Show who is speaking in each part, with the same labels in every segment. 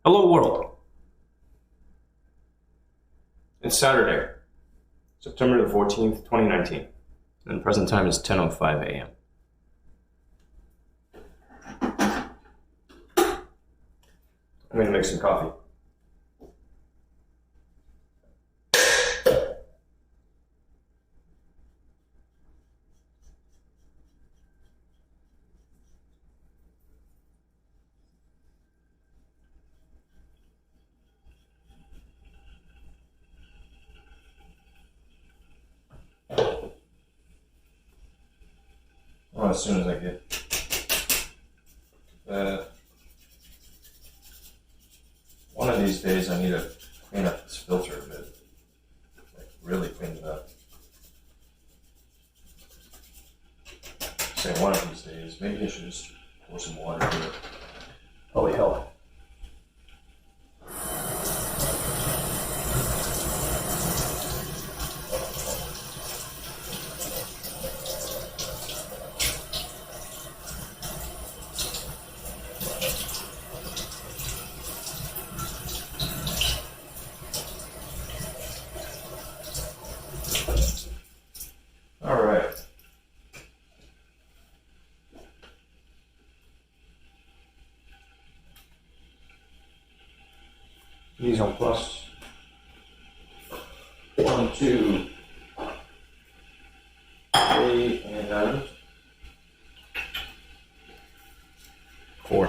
Speaker 1: Hello world. It's Saturday, September the 14th, 2019, and the present time is 10:05 a.m. I'm gonna make some coffee. Well, as soon as I get one of these days I need to clean up this filter a bit. Like, really clean it up. Say one of these days, maybe I should just pour some water to it. Probably help. All right. Mise en place. 1, 2, 3, and 4.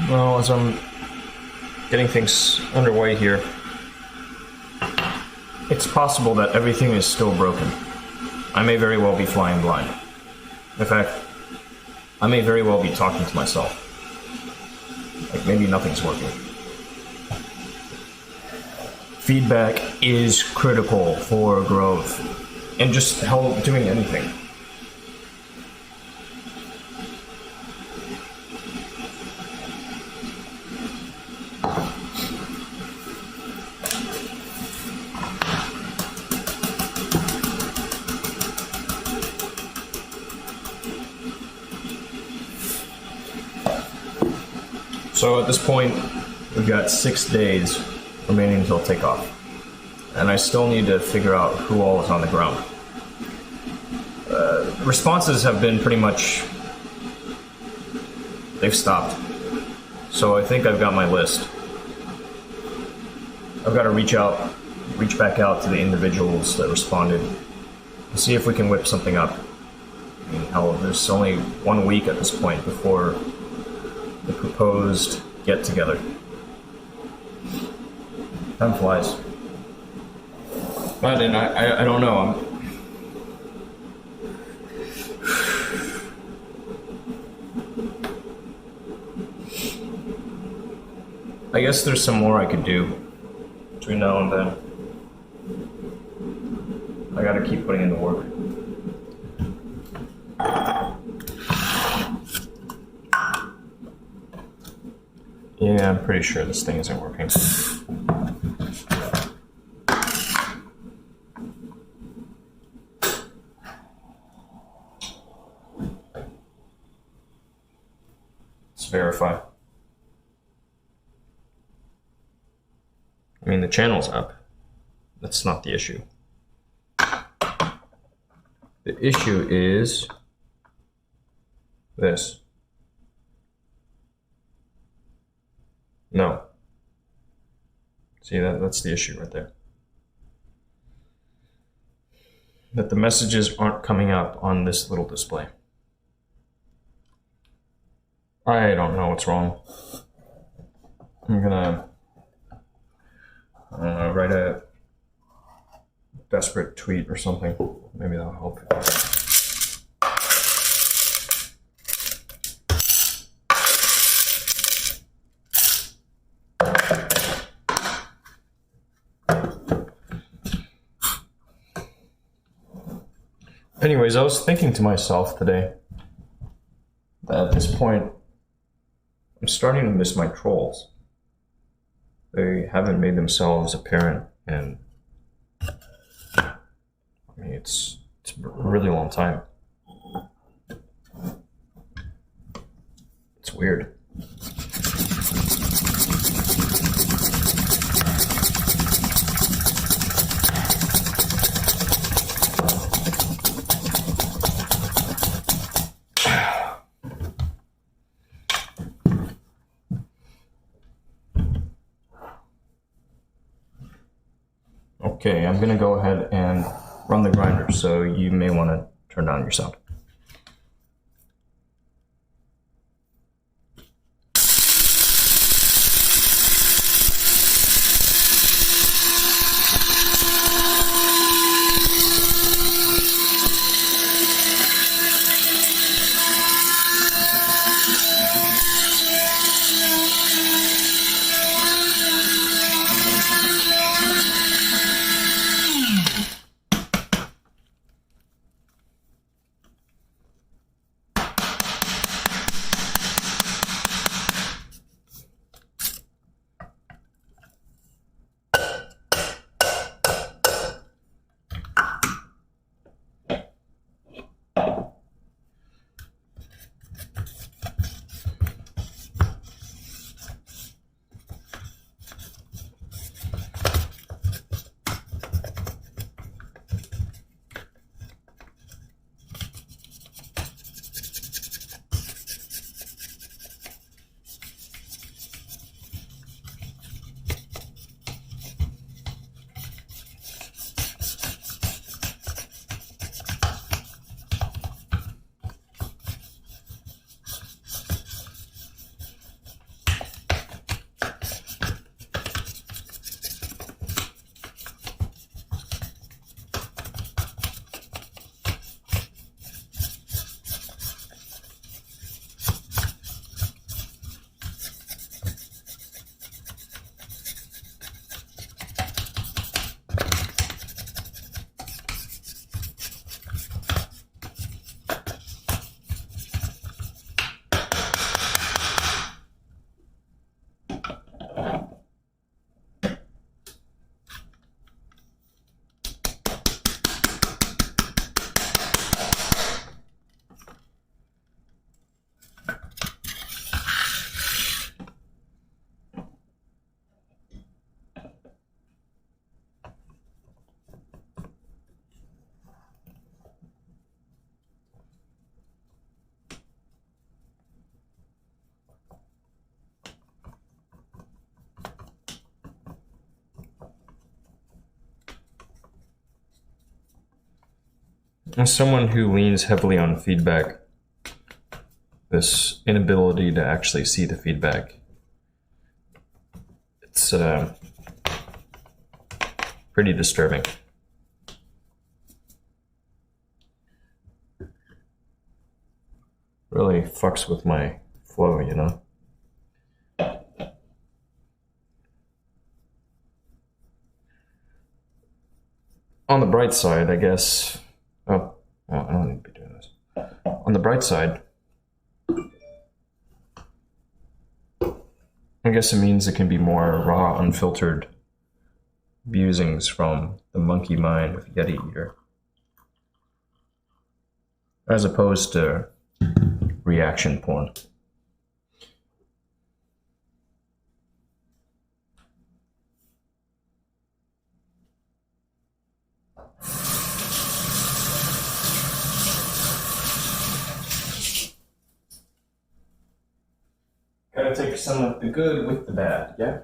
Speaker 1: Well, as I'm getting things underway here, it's possible that everything is still broken. I may very well be flying blind. In fact, I may very well be talking to myself. Like maybe nothing's working. Feedback is critical for growth and just help doing anything. So at this point, we've got 6 days remaining until takeoff. And I still need to figure out who all is on the ground. Responses have been pretty much... they've stopped. So I think I've got my list. I've got to reach back out to the individuals that responded and see if we can whip something up. I mean, hell, there's only 1 week at this point before the proposed get-together. Time flies. But and I don't know. I guess there's some more I could do between now and then. I gotta keep putting in the work. Yeah, I'm pretty sure this thing isn't working. Let's verify. I mean, the channel's up. That's not the issue. The issue is this. No. See, that's the issue right there. That the messages aren't coming up on this little display. I don't know what's wrong. I'm gonna write a desperate tweet or something. Maybe that'll help. Anyways, I was thinking to myself today that at this point, I'm starting to miss my trolls. They haven't made themselves apparent in I mean, it's a really long time. It's weird. Okay, I'm gonna go ahead and run the grinder, so you may want to turn down your sound. As someone who leans heavily on feedback, this inability to actually see the feedback, it's pretty disturbing. Really fucks with my flow, you know? On the bright side, I guess. Oh, well, I don't need to be doing this. On the bright side, I guess it means it can be more raw, unfiltered musings from the monkey mind of Yeti Eater, as opposed to reaction porn. Gotta take some of the good with the bad, yeah?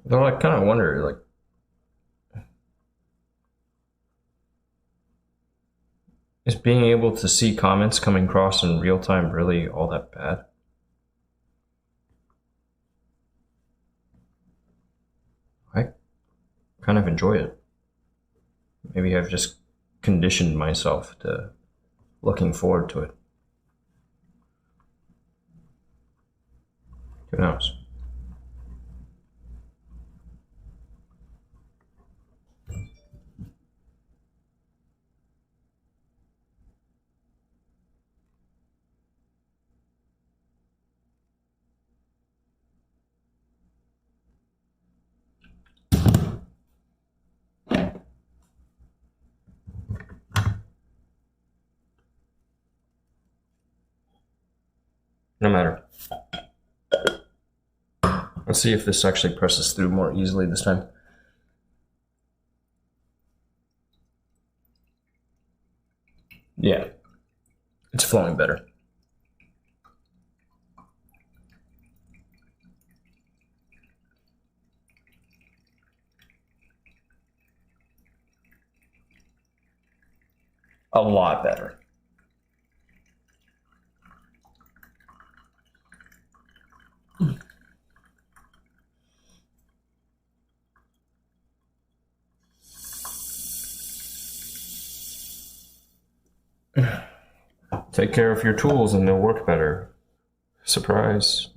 Speaker 1: Though I kind of wonder, like, is being able to see comments coming across in real time really all that bad? I kind of enjoy it. Maybe I've just conditioned myself to looking forward to it. Who knows? No matter. Let's see if this actually presses through more easily this time. Yeah, it's flowing better. A lot better. Take care of your tools and they'll work better. Surprise.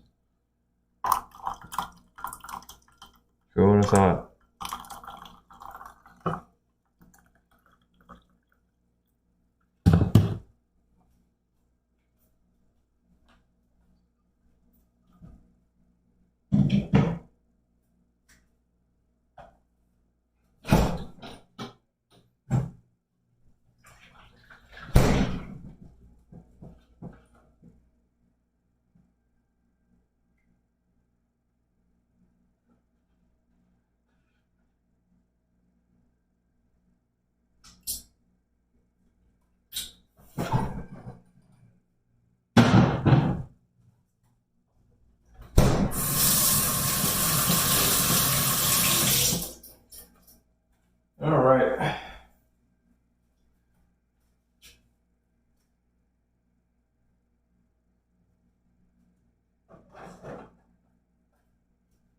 Speaker 1: Who would have thought? All right.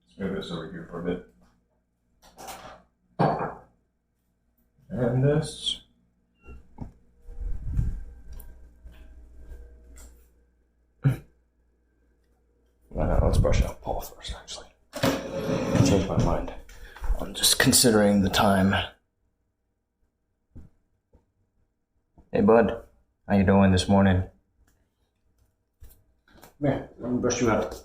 Speaker 1: Let's move this over here for a bit. And this. Let's brush out Paul first, actually. I changed my mind. I'm just considering the time. Hey, bud. How you doing this morning? Come here. Let me brush you out.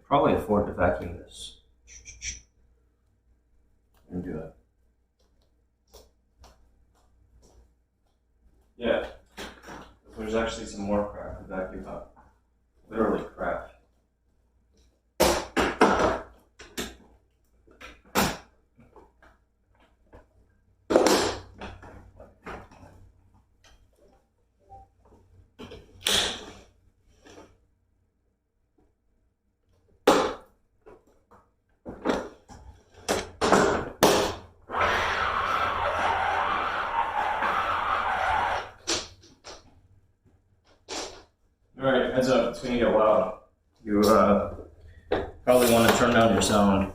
Speaker 1: Probably afford to vacuum this and do a actually some more crap to vacuum up. Literally crap. Alright, heads up, it's gonna get loud. You probably want to turn down your sound.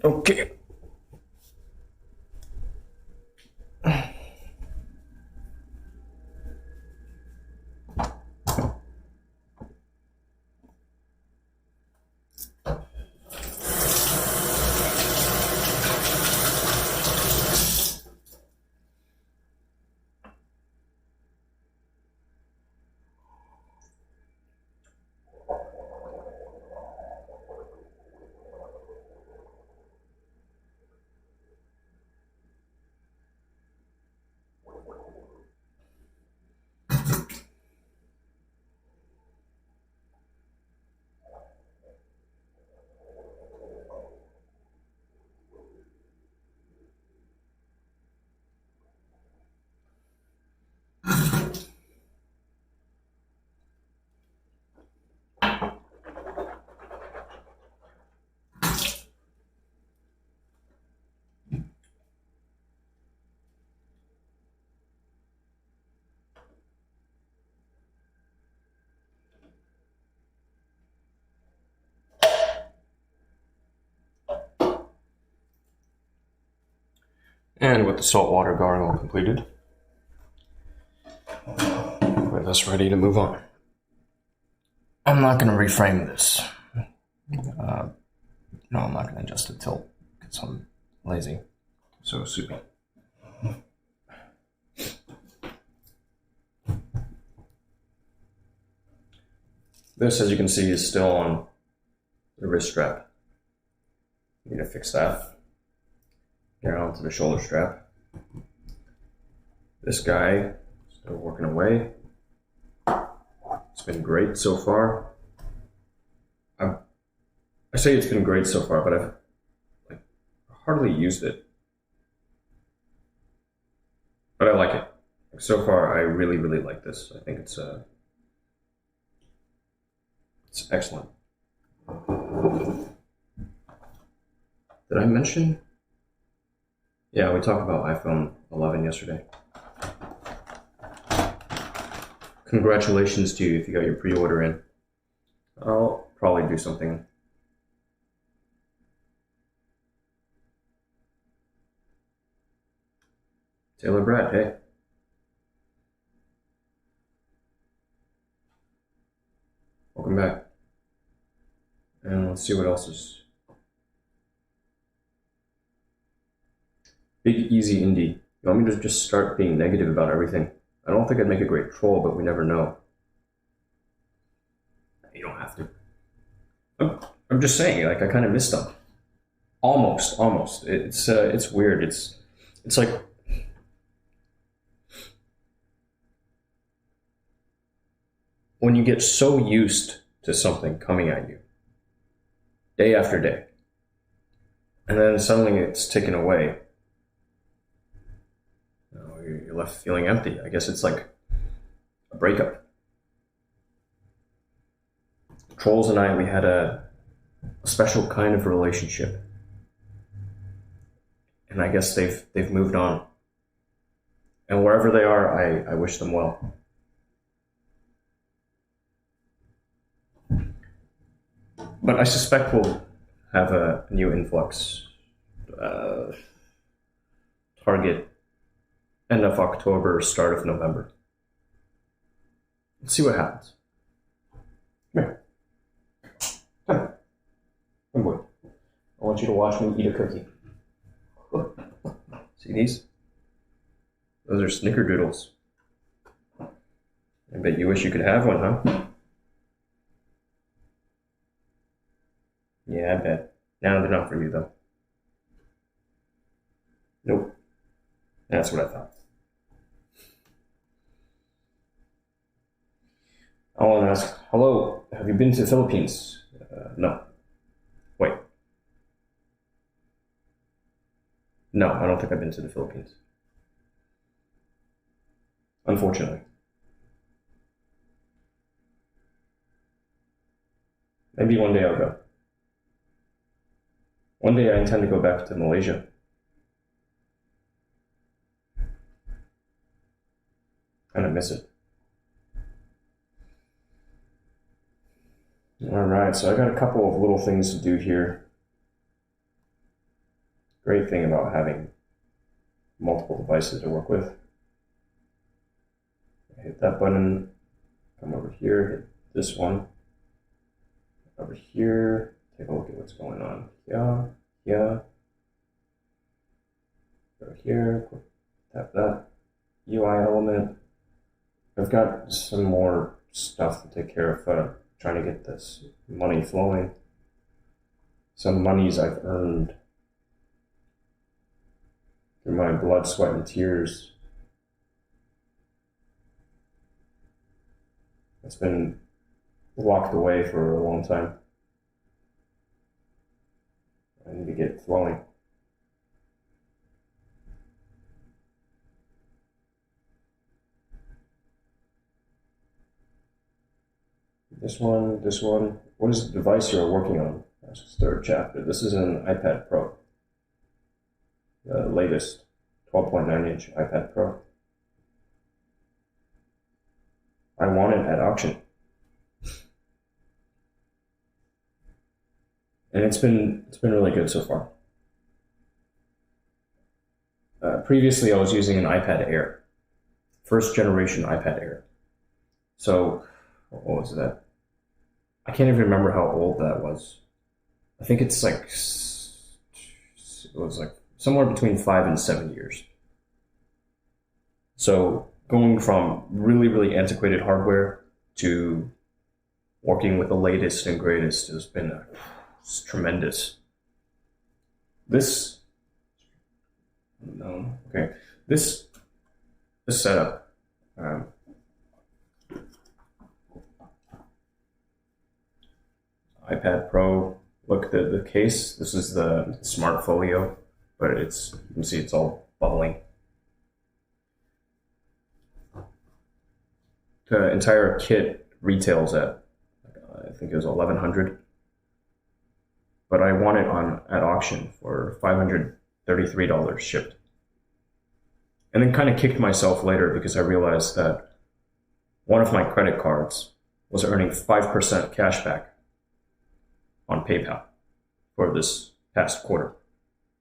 Speaker 1: Okay. And with the saltwater gargle completed, we're thus ready to move on. I'm not going to reframe this. No, I'm not going to adjust the tilt because I'm lazy. So soupy. This, as you can see, is still on the wrist strap. Need to fix that. Get onto the shoulder strap. This guy, still working away. It's been great so far. I say it's been great so far, but I've hardly used it. But I like it. So far, I really, really like this. I think it's excellent. Did I mention? Yeah, we talked about iPhone 11 yesterday. Congratulations to you if you got your pre-order in. I'll probably do something. Taylor Brad, hey. Welcome back. And let's see what else is. Big Easy Indie. You want me to just start being negative about everything? I don't think I'd make a great troll, but we never know. You don't have to. I'm just saying, like, I kind of missed them. Almost. It's weird. It's like when you get so used to something coming at you day after day, and then suddenly it's taken away. You're left feeling empty. I guess it's like a breakup. Trolls and I, we had a special kind of relationship, and I guess they've moved on. And wherever they are, I wish them well. But I suspect we'll have a new influx target end of October, start of November. Let's see what happens. Come here. Come boy. I want you to watch me eat a cookie. See these? Those are snickerdoodles. I bet you wish you could have one, huh? Yeah, I bet. No, they're not for you, though. Nope. That's what I thought. I want to ask, hello, have you been to the Philippines? No. Wait. No, I don't think I've been to the Philippines. Unfortunately. Maybe one day I'll go. One day I intend to go back to Malaysia. And I miss it. Alright, so I got a couple of little things to do here. Great thing about having multiple devices to work with. Hit that button, come over here, hit this one. Over here, take a look at what's going on. Go here, tap that. UI element. I've got some more stuff to take care of, trying to get this money flowing. Some monies I've earned through my blood, sweat, and tears. It's been locked away for a long time. I need to get it flowing. This one. What is the device you're working on? That's the third chapter. This is an iPad Pro. The latest 12.9-inch iPad Pro. I won it at auction. And it's been really good so far. Previously, I was using an iPad Air, first generation iPad Air. So, what was that? I can't even remember how old that was. I think it was like somewhere between 5 and 7 years. So going from really, really antiquated hardware to working with the latest and greatest has been tremendous. This setup. iPad Pro. Look, the case. This is the Smart Folio, but you can see it's all bubbling. The entire kit retails at I think it was $1,100, but I won it at auction for $533 shipped, and then kind of kicked myself later because I realized that one of my credit cards was earning 5% cash back on PayPal for this past quarter.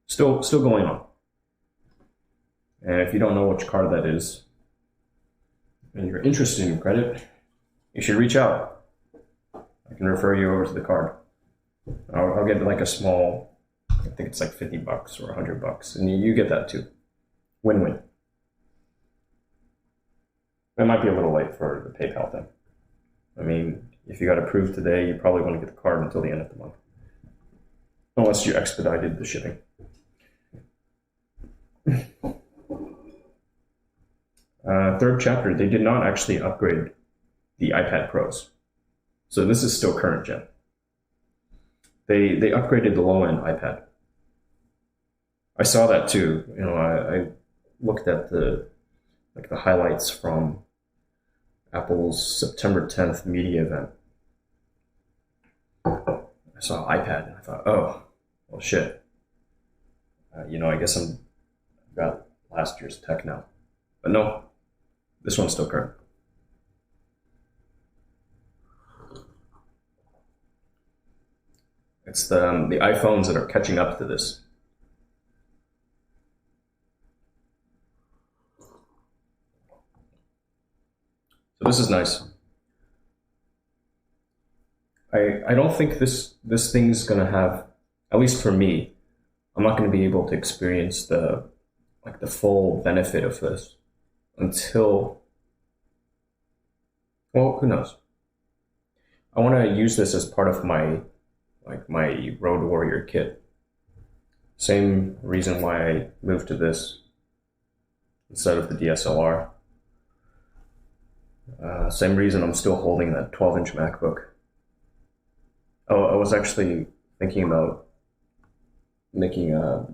Speaker 1: Still going on. And if you don't know which card that is, and you're interested in credit, you should reach out. I can refer you over to the card. I'll get like a small, I think it's like $50 or $100, and you get that too. Win-win. It might be a little late for the PayPal thing. I mean, if you got approved today, you probably want to get the card until the end of the month. Unless you expedited the shipping. Third chapter, they did not actually upgrade the iPad Pros. So this is still current gen. They upgraded the low-end iPad. I saw that too. You know, I looked at the highlights from Apple's September 10th media event. I saw iPad and I thought, oh, well, shit. I guess I've got last year's tech now. But no, this one's still current. It's the iPhones that are catching up to this. So this is nice. I don't think this thing's gonna have, at least for me, I'm not gonna be able to experience the full benefit of this until, well, who knows? I want to use this as part of my Road Warrior kit. Same reason why I moved to this instead of the DSLR. Same reason I'm still holding that 12-inch MacBook. Oh, I was actually thinking about making a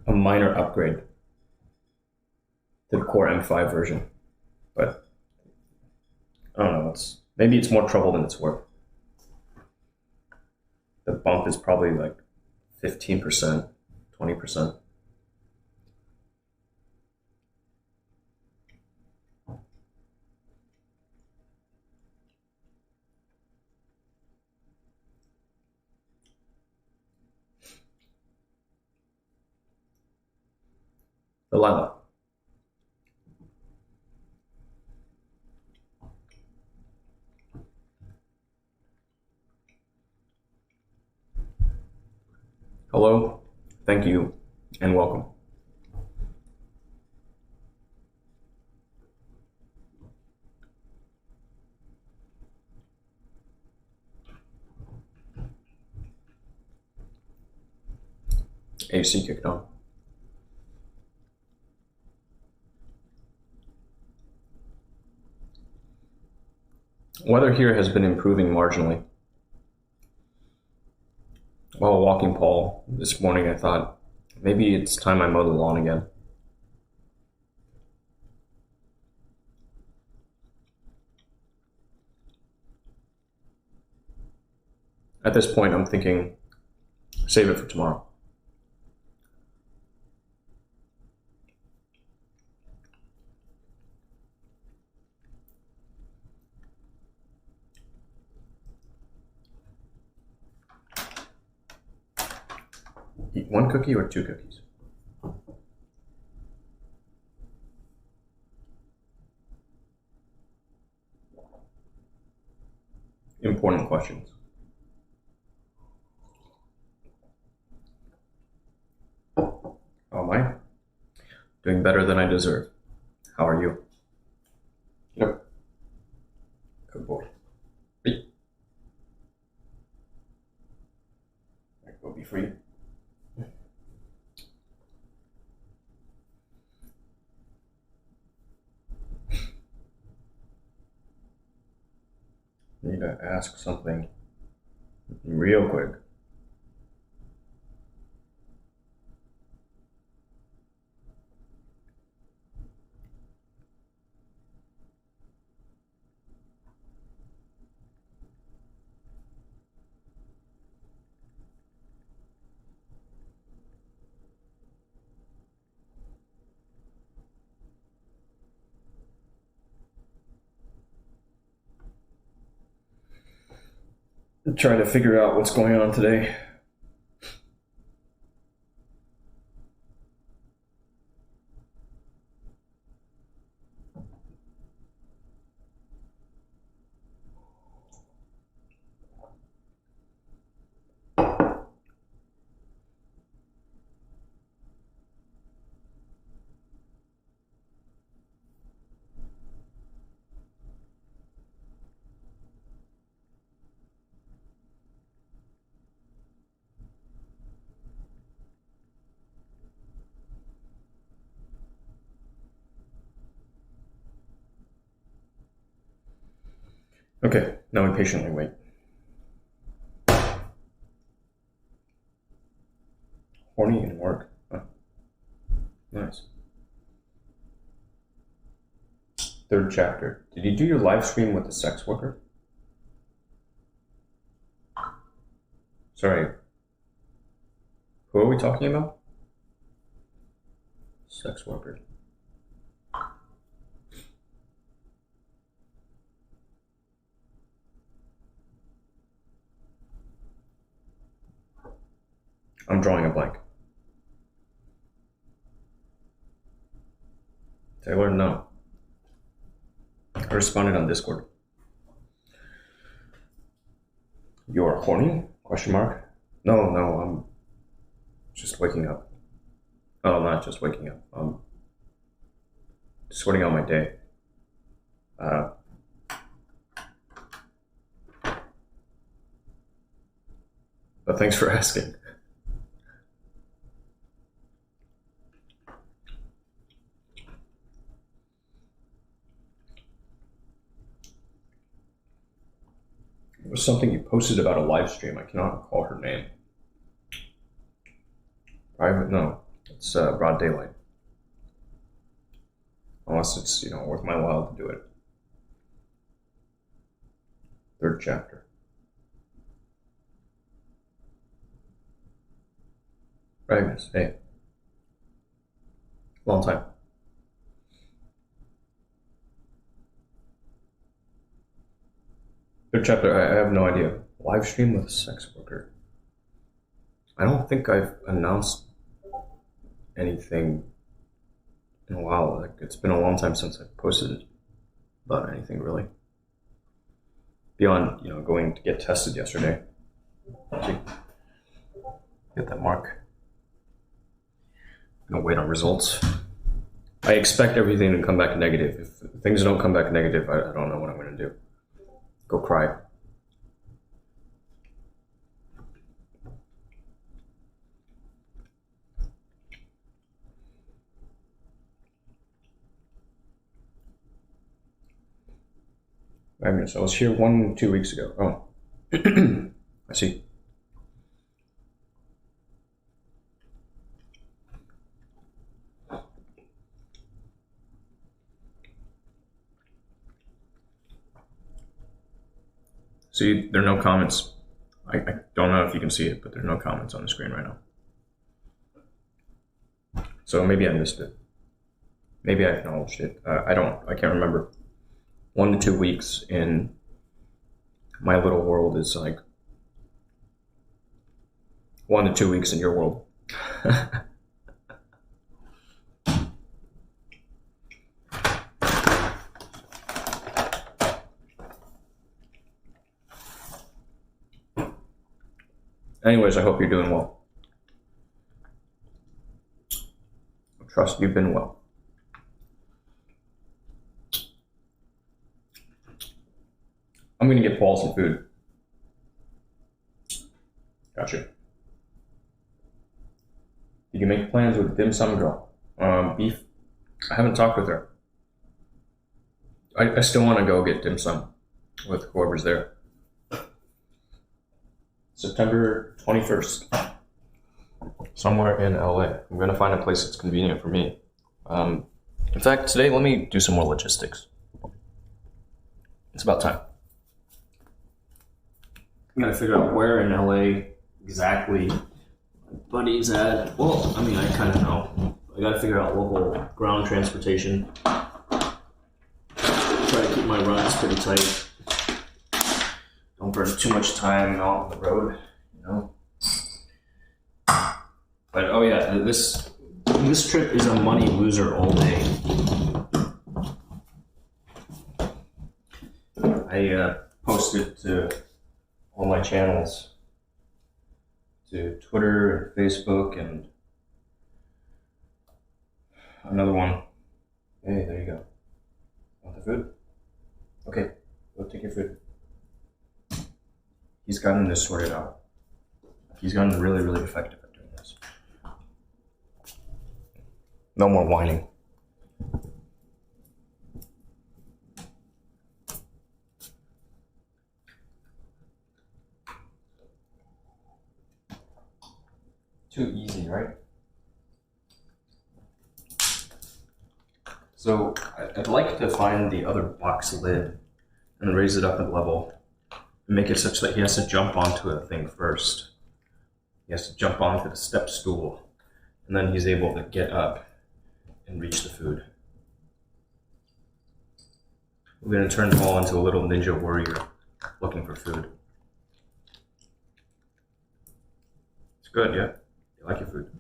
Speaker 1: minor upgrade to the Core M5 version, but I don't know. Maybe it's more trouble than it's worth. The bump is probably like 15%, 20%. Delilah. Hello, thank you, and welcome. AC kicked on. Weather here has been improving marginally. While walking Paul this morning, I thought maybe it's time I mow the lawn again. At this point, I'm thinking, save it for tomorrow. Eat one cookie or two cookies? Important questions. Oh, am I? Doing better than I deserve. How are you? Yep. Good boy. Hey. That will be free. Need to ask something real quick. I'm trying to figure out what's going on today. Okay, now we patiently wait. Horny in work? Oh, nice. Third chapter. Did you do your live stream with the sex worker? Sorry. Who are we talking about? Sex worker. I'm drawing a blank. Taylor, no. I responded on Discord. You're horny? Question mark. No, I'm just waking up. Oh, not just waking up. I'm sorting out my day. But thanks for asking. It was something you posted about a live stream. I cannot recall her name. Private? No. It's broad daylight. Unless it's, worth my while to do it. 3rd chapter. Agnes, hey. Long time. Third chapter, I have no idea. Live stream with a sex worker. I don't think I've announced anything in a while. Like, it's been a long time since I posted about anything really. Beyond, going to get tested yesterday. See? Get that mark. I'm gonna wait on results. I expect everything to come back negative. If things don't come back negative, I don't know what I'm gonna do. Go cry. I was here 2 weeks ago. Oh, I see. See, there are no comments. I don't know if you can see it, but there are no comments on the screen right now. So maybe I missed it. Maybe I acknowledged it. I can't remember. 1 to 2 weeks in my little world is like 1 to 2 weeks in your world. Anyways, I hope you're doing well. I trust you've been well. I'm gonna get Paul some food. Gotcha. Did you make plans with dim sum girl? Beef? I haven't talked with her. I still want to go get dim sum with whoever's there. September 21st. Somewhere in LA. I'm gonna find a place that's convenient for me. In fact, today let me do some more logistics. It's about time. I gotta figure out where in LA exactly my buddy's at. Well, I mean, I kind of know. I gotta figure out local ground transportation. Try to keep my runs pretty tight. Don't burn too much time on the road, But oh yeah, this trip is a money loser all day. I posted to all my channels, to Twitter and Facebook and another one. Hey, there you go. Want the food? Okay, go take your food. He's gotten this sorted out. He's gotten really, really effective at doing this. No more whining. Too easy, right? So I'd like to find the other box lid and raise it up a level and make it such that he has to jump onto a thing first. He has to jump onto the step stool, and then he's able to get up and reach the food. We're going to turn Paul into a little ninja warrior looking for food. It's good, yeah? You like your food?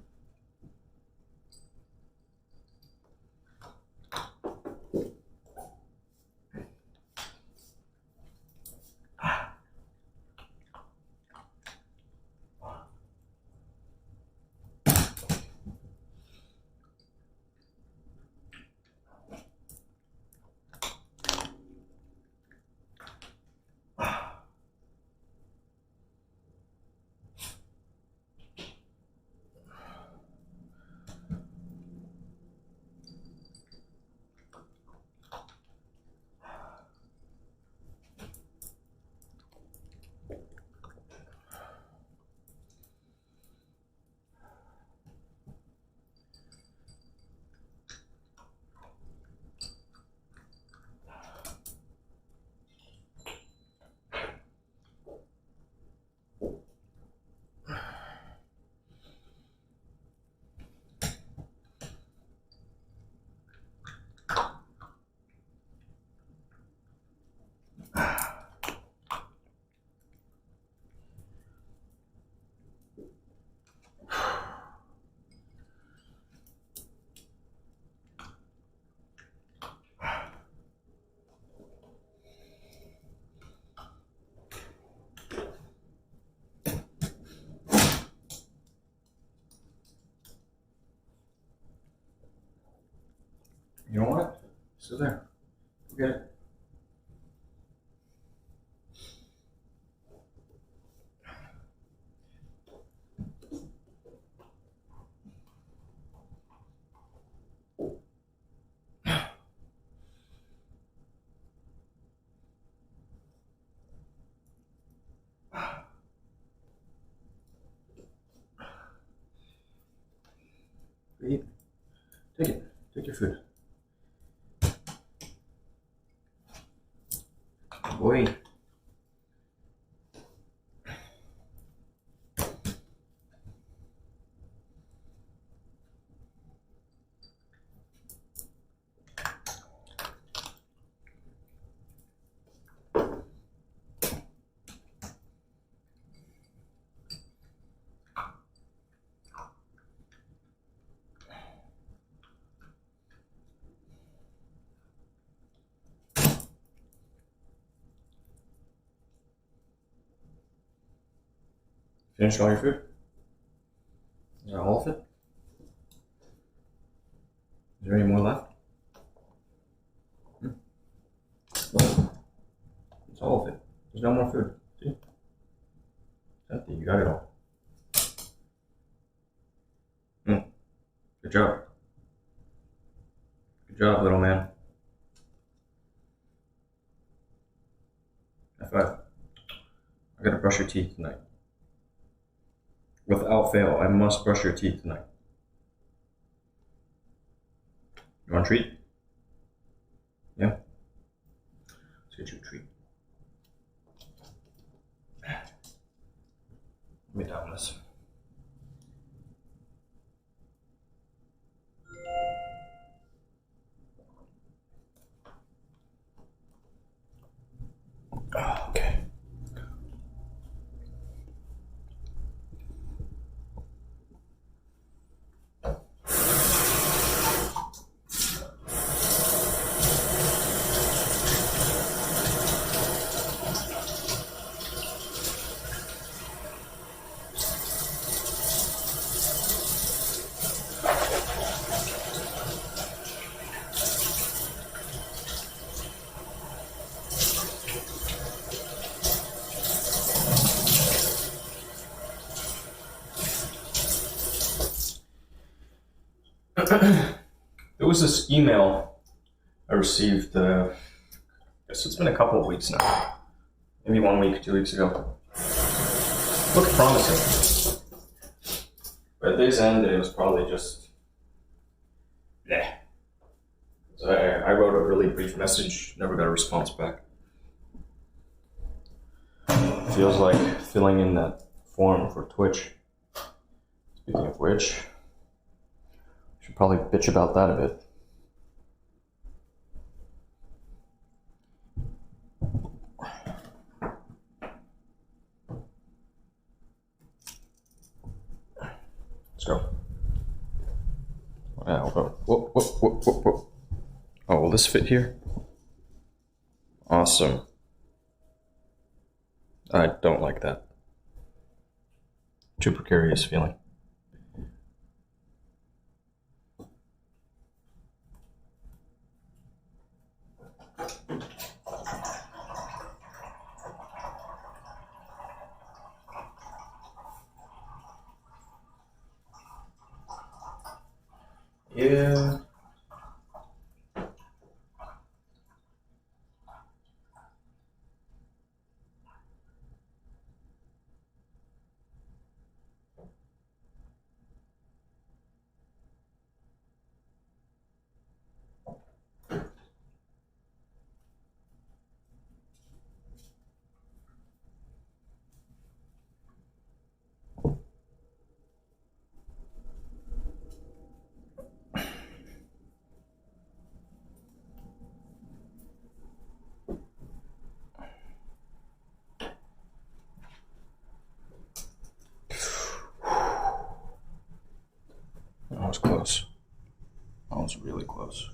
Speaker 2: You know what? It's still there. Go get it. Eat. Take it. Take your food. Boy. Finished all your food? Is that all of it? Is there any more left? It's all of it. There's no more food. See? It's empty. You got it all. Good job. Good job, little man. High five. I gotta brush your teeth tonight. Without fail, I must brush your teeth tonight. You want a treat? Yeah? Let's get you a treat. Let me down this. Okay. There was this email I received, I guess it's been a couple of weeks now. Maybe 1 week, 2 weeks ago. Looked promising. But at day's end, it was probably just, So I wrote a really brief message, never got a response back. Feels like filling in that form for Twitch. Speaking of which, should probably bitch about that a bit. Let's go. Yeah, whoa. Oh, will this fit here? Awesome. I don't like that. Too precarious feeling. Yeah. That was close. That was really close.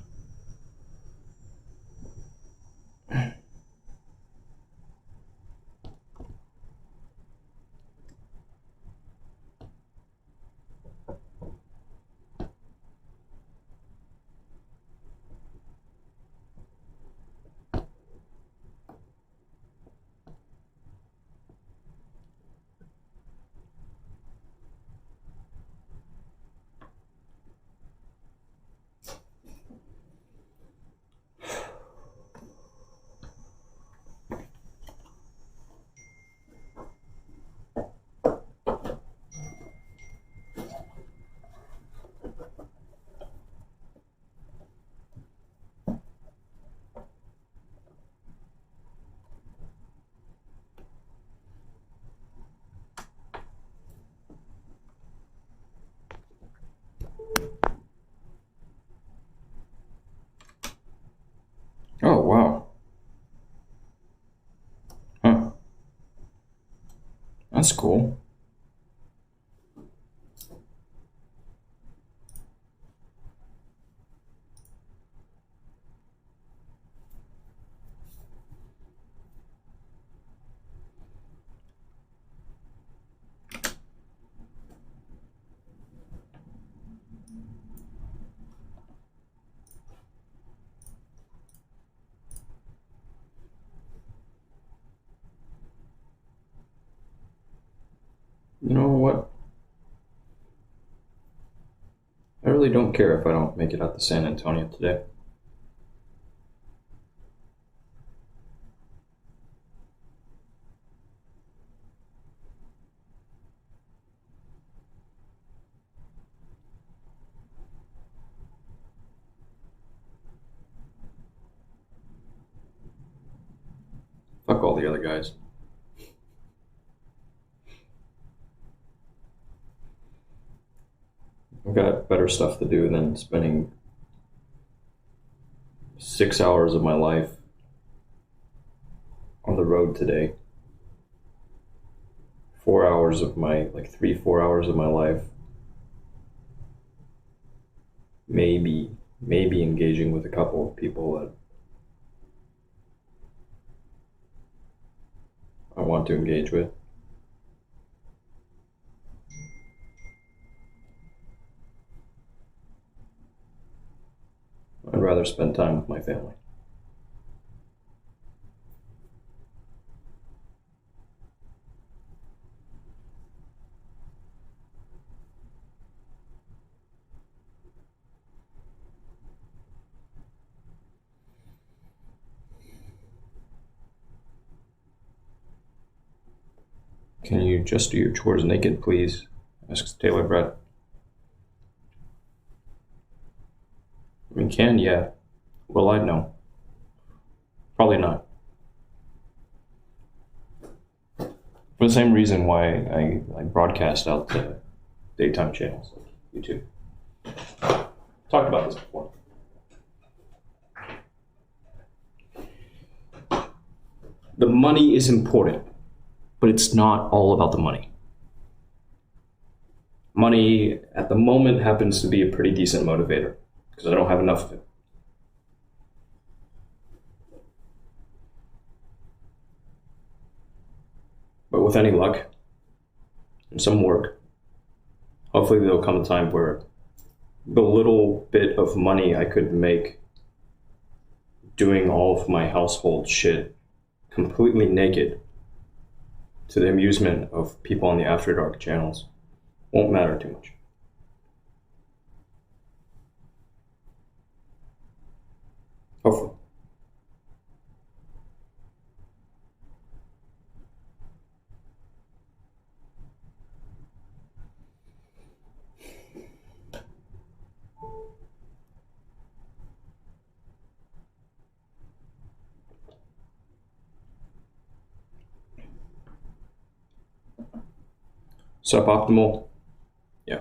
Speaker 2: That's cool. You know what? I really don't care if I don't make it out to San Antonio today. Fuck all the other guys. I've got better stuff to do than spending 6 hours of my life on the road today. 4 hours of my, 3-4 hours of my life. Maybe engaging with a couple of people that I want to engage with. I'd rather spend time with my family. Can you just do your chores naked, please? Asks Taylor Brett. I mean, can, yeah. Will I? No. Probably not. For the same reason why I broadcast out to daytime channels like YouTube. Talked about this before. The money is important, but it's not all about the money. Money at the moment happens to be a pretty decent motivator because I don't have enough of it. But with any luck and some work, hopefully there'll come a time where the little bit of money I could make doing all of my household shit completely naked to the amusement of people on the After Dark channels won't matter too much. Hopefully. Suboptimal? Yeah.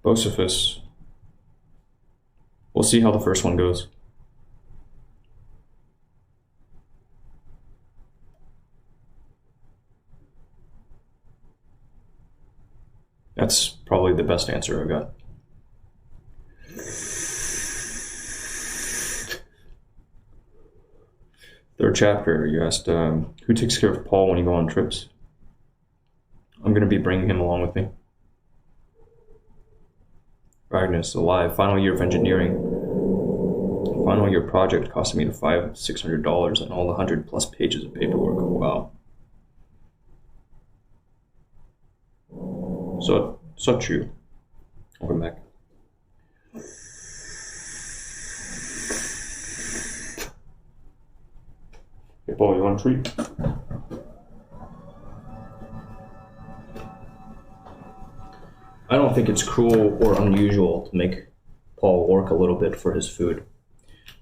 Speaker 2: Bocephus. We'll see how the first one goes. That's probably the best answer I got. Third chapter, you asked, who takes care of Paul when you go on trips? I'm going to be bringing him along with me. Agnes, alive. Final year of engineering. Final year project costed me $500-600 and all the 100+ pages of paperwork. Wow. So true. I'll come back. Hey, Paul, you want a treat? think it's cruel or unusual to make Paul work a little bit for his food.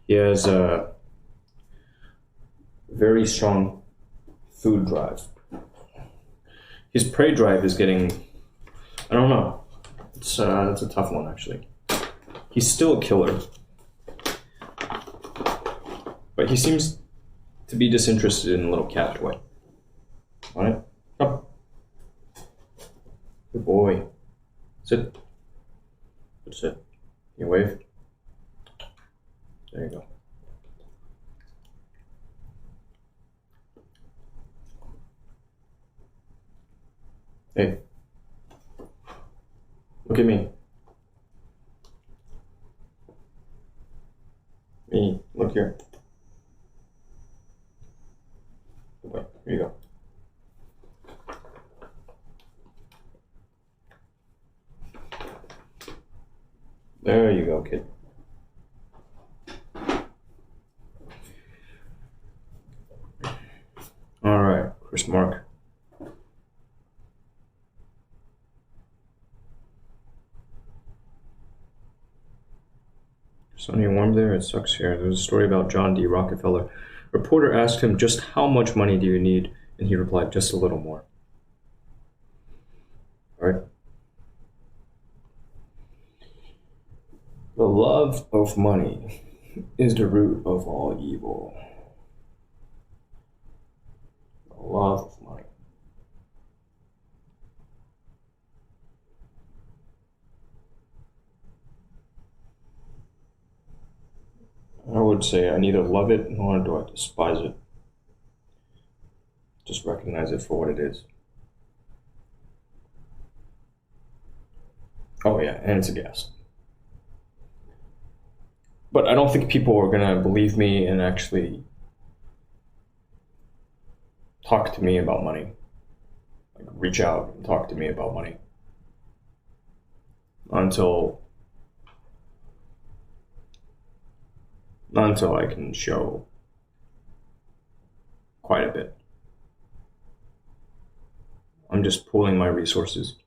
Speaker 2: He has a very strong food drive. His prey drive is getting, I don't know. It's a tough one, actually. He's still a killer, but he seems to be disinterested in the little cat toy. All right, come. Good boy. Sit. Good sit. You wave. There you go. Hey. Look at me. Me. Look here. Good boy. Here you go. There you go, kid. All right, Chris Mark. Sunny and warm there. It sucks here. There's a story about John D. Rockefeller. Reporter asked him, just how much money do you need? And he replied, just a little more. All right. The love of money is the root of all evil. The love of money. I would say I neither love it nor do I despise it. Just recognize it for what it is. Oh yeah, and it's a gas. But I don't think people are gonna believe me and actually talk to me about money. Like reach out and talk to me about money. Not until I can show quite a bit. I'm just pooling my resources.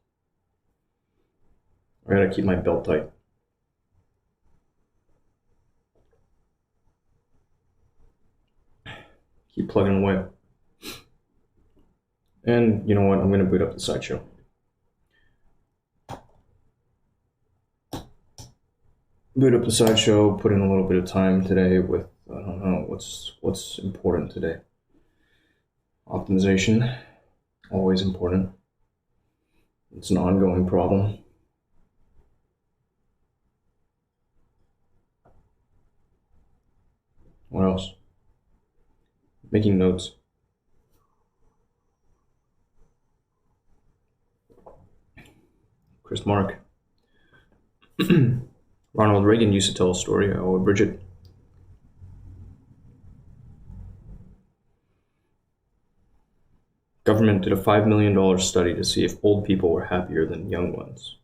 Speaker 2: I gotta keep my belt tight. Keep plugging away. And you know what? I'm gonna boot up the sideshow. Boot up the sideshow, put in a little bit of time today with, I don't know, what's important today. Optimization, always important. It's an ongoing problem. What else? Making notes. Chris Mark. Ronald Reagan used to tell a story. Oh, Bridget. Government did a $5 million study to see if old people were happier than young ones.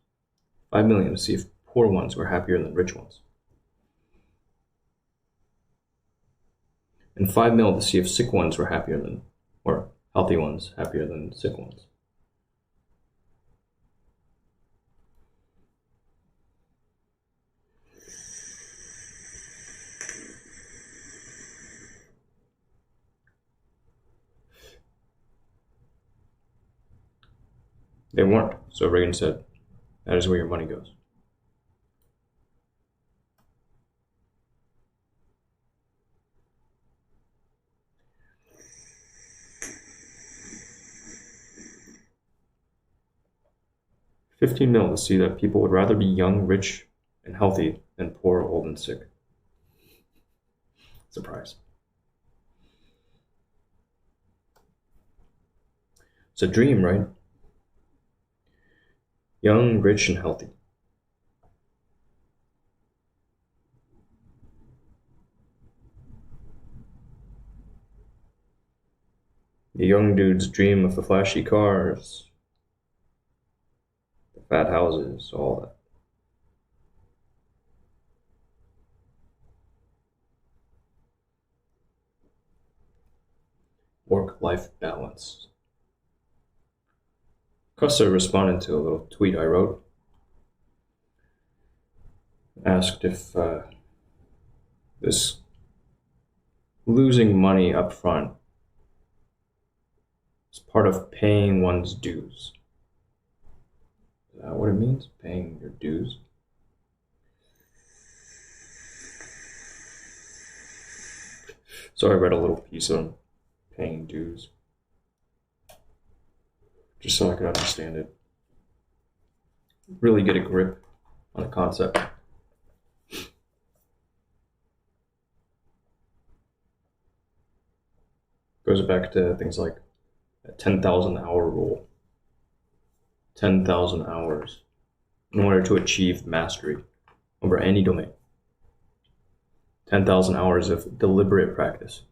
Speaker 2: $5 million to see if poor ones were happier than rich ones. And $5 million to see if sick ones were happier than, or healthy ones happier than sick ones. They weren't, so Reagan said, that is where your money goes. $15 million to see that people would rather be young, rich, and healthy than poor, old, and sick. Surprise. It's a dream, right? Young, rich, and healthy. The young dudes dream of the flashy cars, the fat houses, all that. Work-life balance. Custer responded to a little tweet I wrote. asked if this losing money up front is part of paying one's dues. Is that what it means? Paying your dues? So I read a little piece on paying dues, just so I could understand it. Really get a grip on the concept. Goes back to things like a 10,000 hour rule. 10,000 hours in order to achieve mastery over any domain. 10,000 hours of deliberate practice.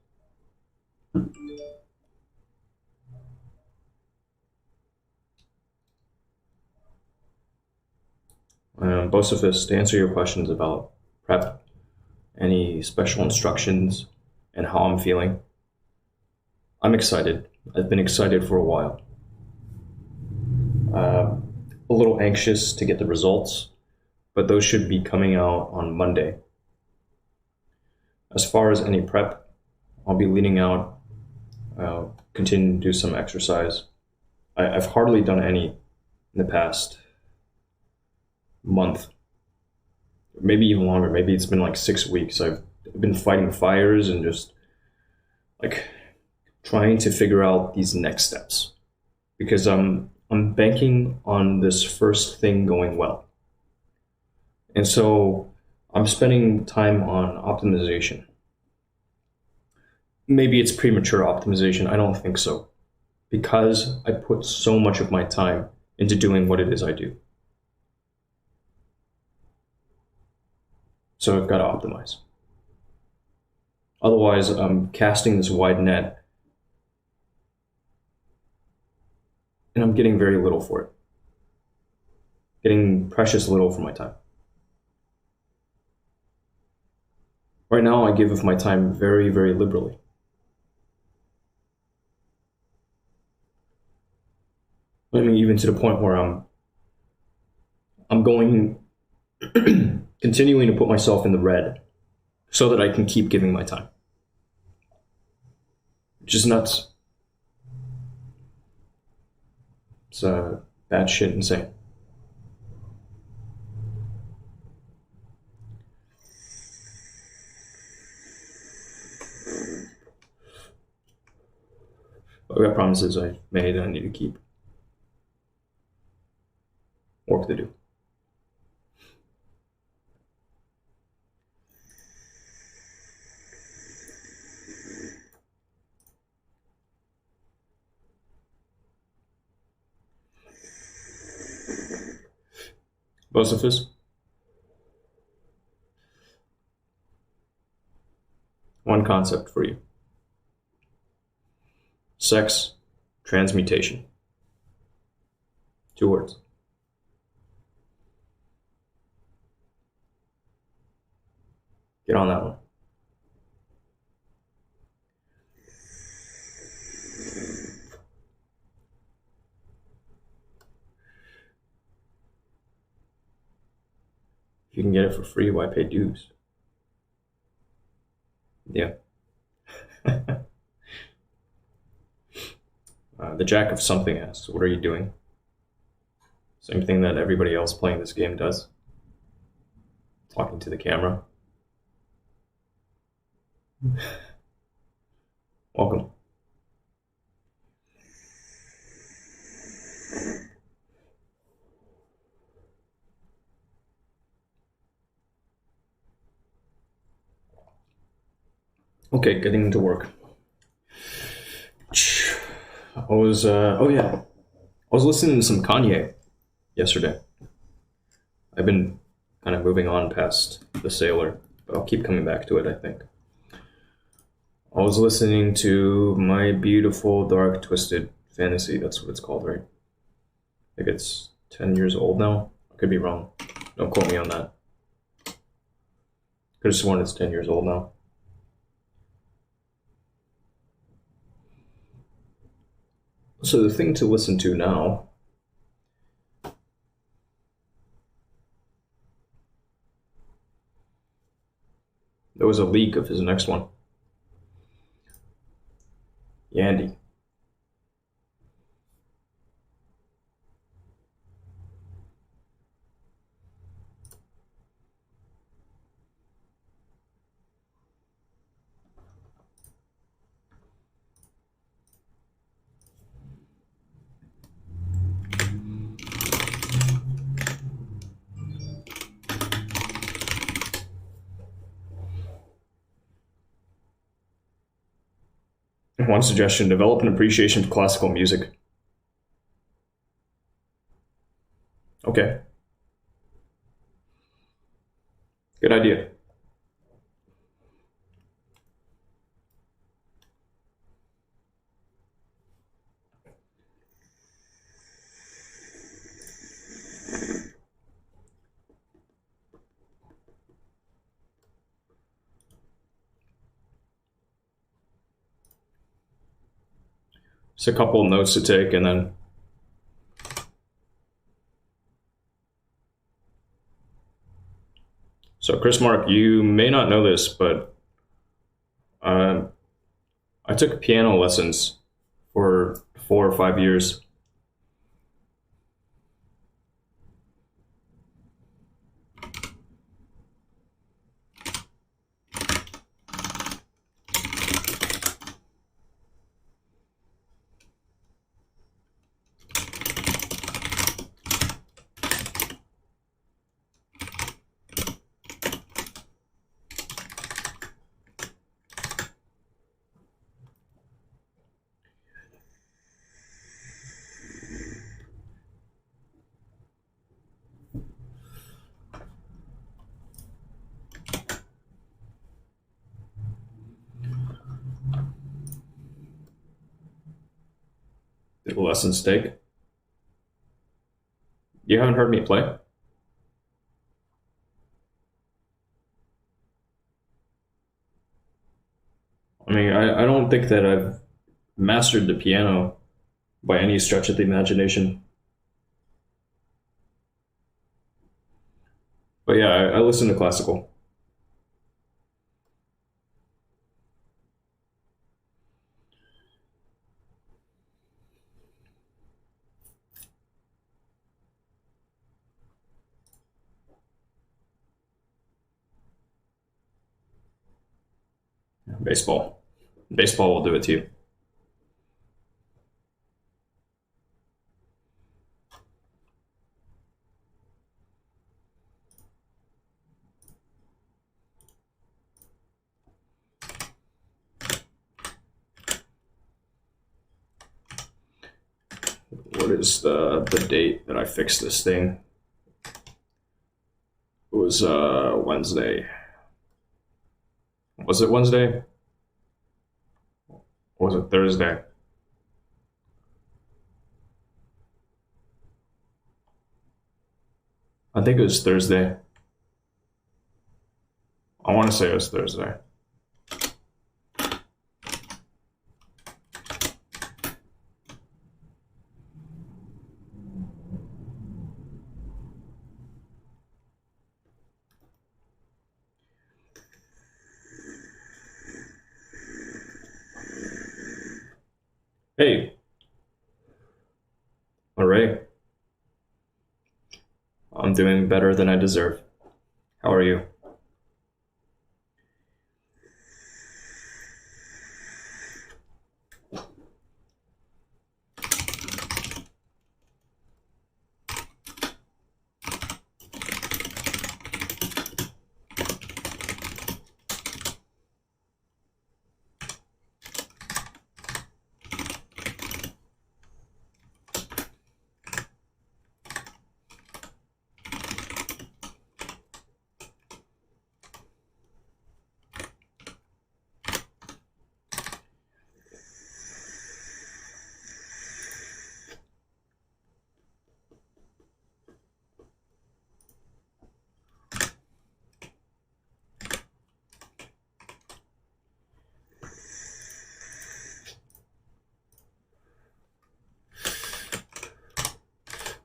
Speaker 2: Bocephus, to answer your questions about prep, any special instructions, and how I'm feeling, I'm excited. I've been excited for a while. A little anxious to get the results, but those should be coming out on Monday. As far as any prep, I'll be leading out, continue to do some exercise. I've hardly done any in the past month, maybe even longer. Maybe it's been like 6 weeks. I've been fighting fires and just like trying to figure out these next steps because I'm banking on this first thing going well. And so I'm spending time on optimization. Maybe it's premature optimization. I don't think so. Because I put so much of my time into doing what it is I do. So I've got to optimize. Otherwise, I'm casting this wide net and I'm getting very little for it. Getting precious little for my time. Right now, I give of my time very, very liberally. I mean, even to the point where I'm going, continuing to put myself in the red so that I can keep giving my time. Which is nuts. It's bad shit insane. I've got promises I made and I need to keep. Work to do. Bocephus, one concept for you. Sex, transmutation. 2 words. Get on that one. If you can get it for free, why pay dues? Yeah. The Jack of Something asks, what are you doing? Same thing that everybody else playing this game does. Talking to the camera. Welcome. Okay, getting to work. I was listening to some Kanye yesterday. I've been kind of moving on past The Sailor, but I'll keep coming back to it, I think. I was listening to My Beautiful Dark Twisted Fantasy. That's what it's called, right? I think it's 10 years old now. I could be wrong. Don't quote me on that. Could have sworn it's 10 years old now. So the thing to listen to now There was a leak of his next one. Yandy. One suggestion: develop an appreciation for classical music. Okay. Good idea. Just a couple of notes to take, and then so Chris Mark, you may not know this, but I took piano lessons for 4 or 5 years. Did a lessons take? You haven't heard me play? I mean, I don't think that I've mastered the piano by any stretch of the imagination. But yeah, I listen to classical. Baseball. Baseball will do it to you. What is the date that I fixed this thing? It was Wednesday. Was it Wednesday? Or was it Thursday? I think it was Thursday. I want to say it was Thursday. Hey. All right. I'm doing better than I deserve. How are you?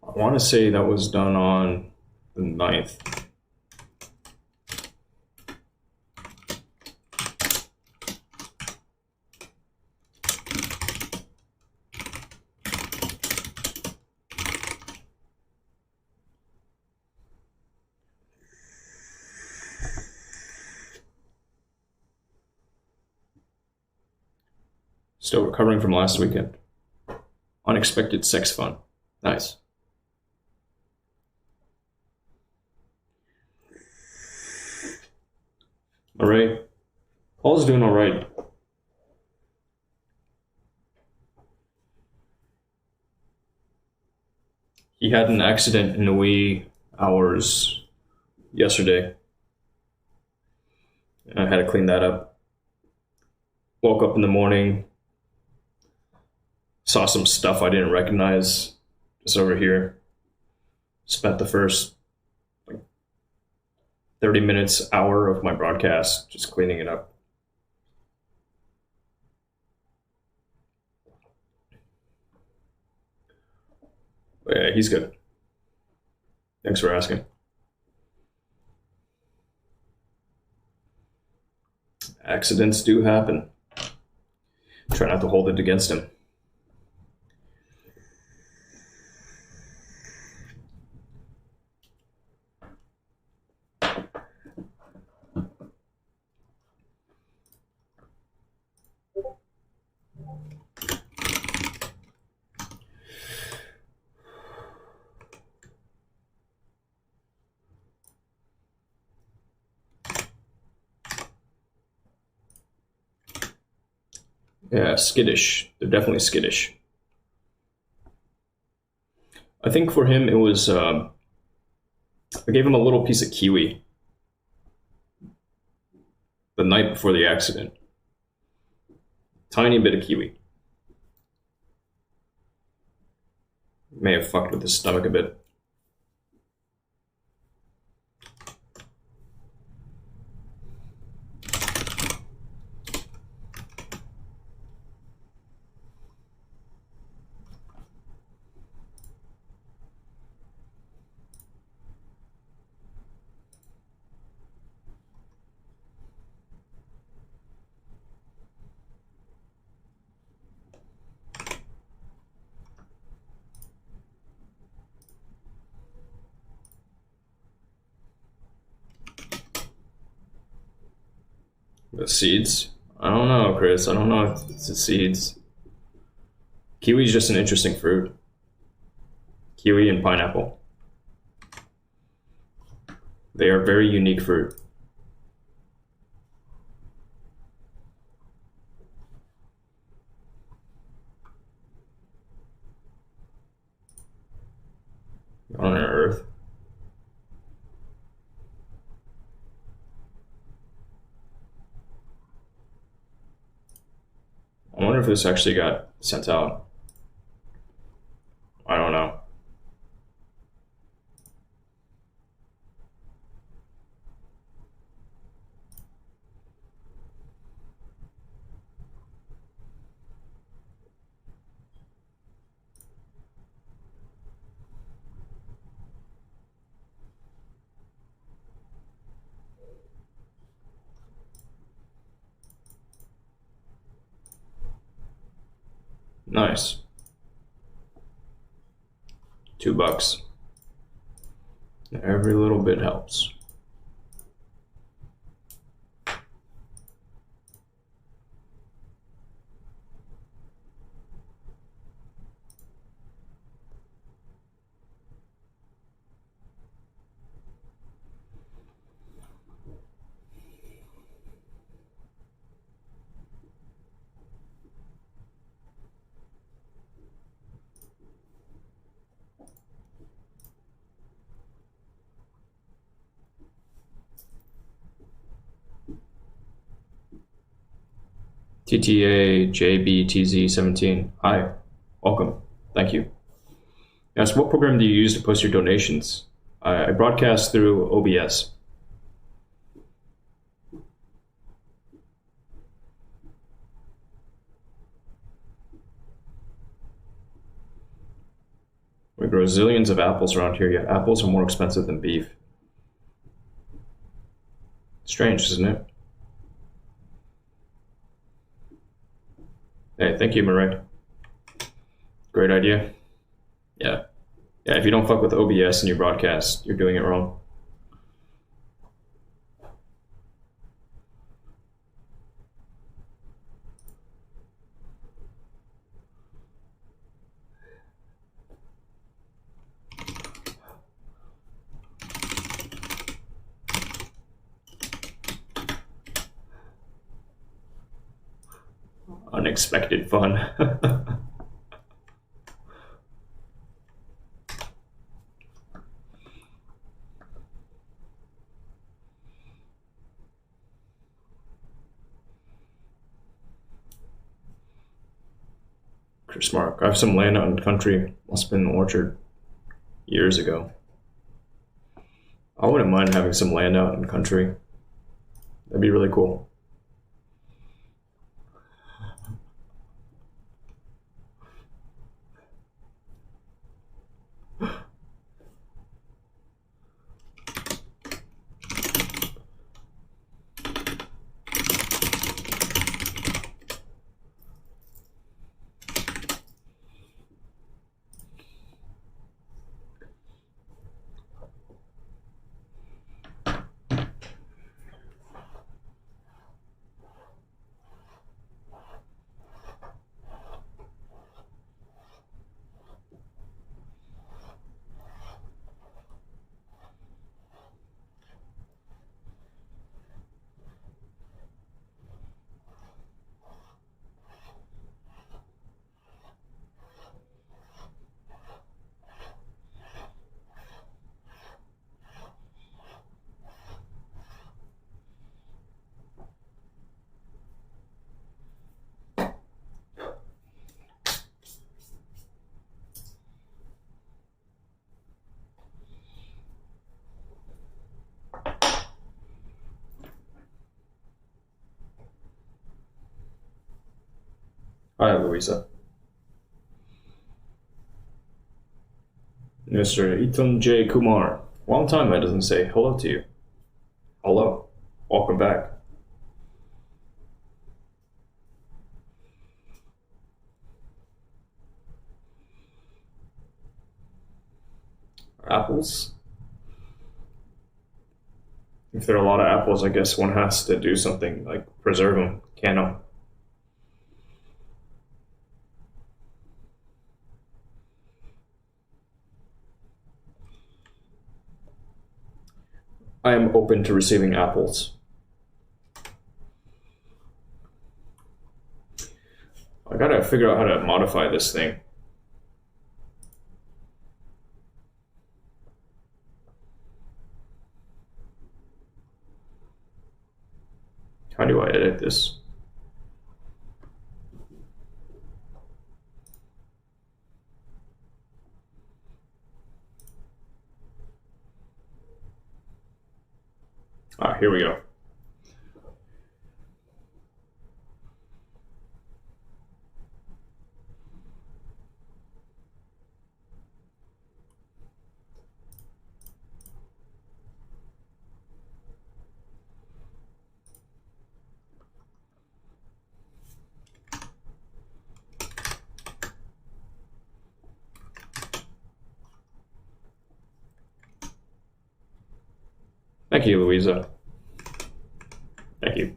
Speaker 2: I want to say that was done on the 9th. Still recovering from last weekend. Unexpected sex fun. Nice. All right. Paul's doing all right. He had an accident in the wee hours yesterday. I had to clean that up. Woke up in the morning, saw some stuff I didn't recognize just over here. Spent the first 30 minutes, hour of my broadcast just cleaning it up. But yeah, he's good. Thanks for asking. Accidents do happen. Try not to hold it against him. Yeah, skittish. They're definitely skittish. I think for him, it was, I gave him a little piece of kiwi the night before the accident. Tiny bit of kiwi. May have fucked with his stomach a bit. The seeds? I don't know, Chris. I don't know if it's the seeds. Kiwi is just an interesting fruit. Kiwi and pineapple. They are very unique fruit. On Earth. I wonder if this actually got sent out. I don't know. Nice. $2. Every little bit helps. TTA JBTZ17. Hi, welcome. Thank you. Yes, what program do you use to post your donations? I broadcast through OBS. We grow zillions of apples around here, yet apples are more expensive than beef. Strange, isn't it? Hey, thank you, Marie. Great idea. Yeah. Yeah, if you don't fuck with OBS in your broadcast, you're doing it wrong. Unexpected fun. Chris Mark, I have some land out in the country. Must have been an orchard years ago. I wouldn't mind having some land out in the country. That'd be really cool. Hi, Louisa. Mr. Ethan J. Kumar. Long time I doesn't say hello to you. Hello. Welcome back. Apples? If there are a lot of apples, I guess one has to do something like preserve them, can them. I am open to receiving apples. I gotta figure out how to modify this thing. How do I edit this? Ah, here we go. Thank you, Louisa. Thank you.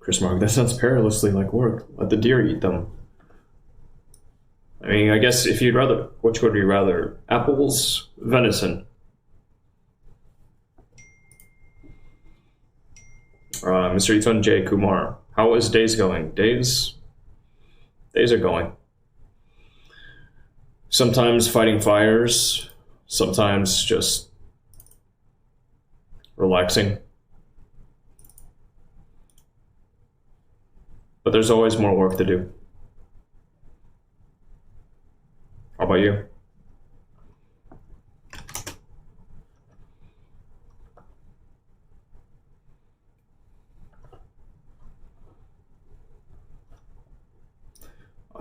Speaker 2: Chris Mark, that sounds perilously like work. Let the deer eat them. I mean, I guess if you'd rather, which would you rather? Apples, venison? Mr. Ethan J. Kumar, how is days going? Days are going. Sometimes fighting fires, sometimes just relaxing. But there's always more work to do. How about you?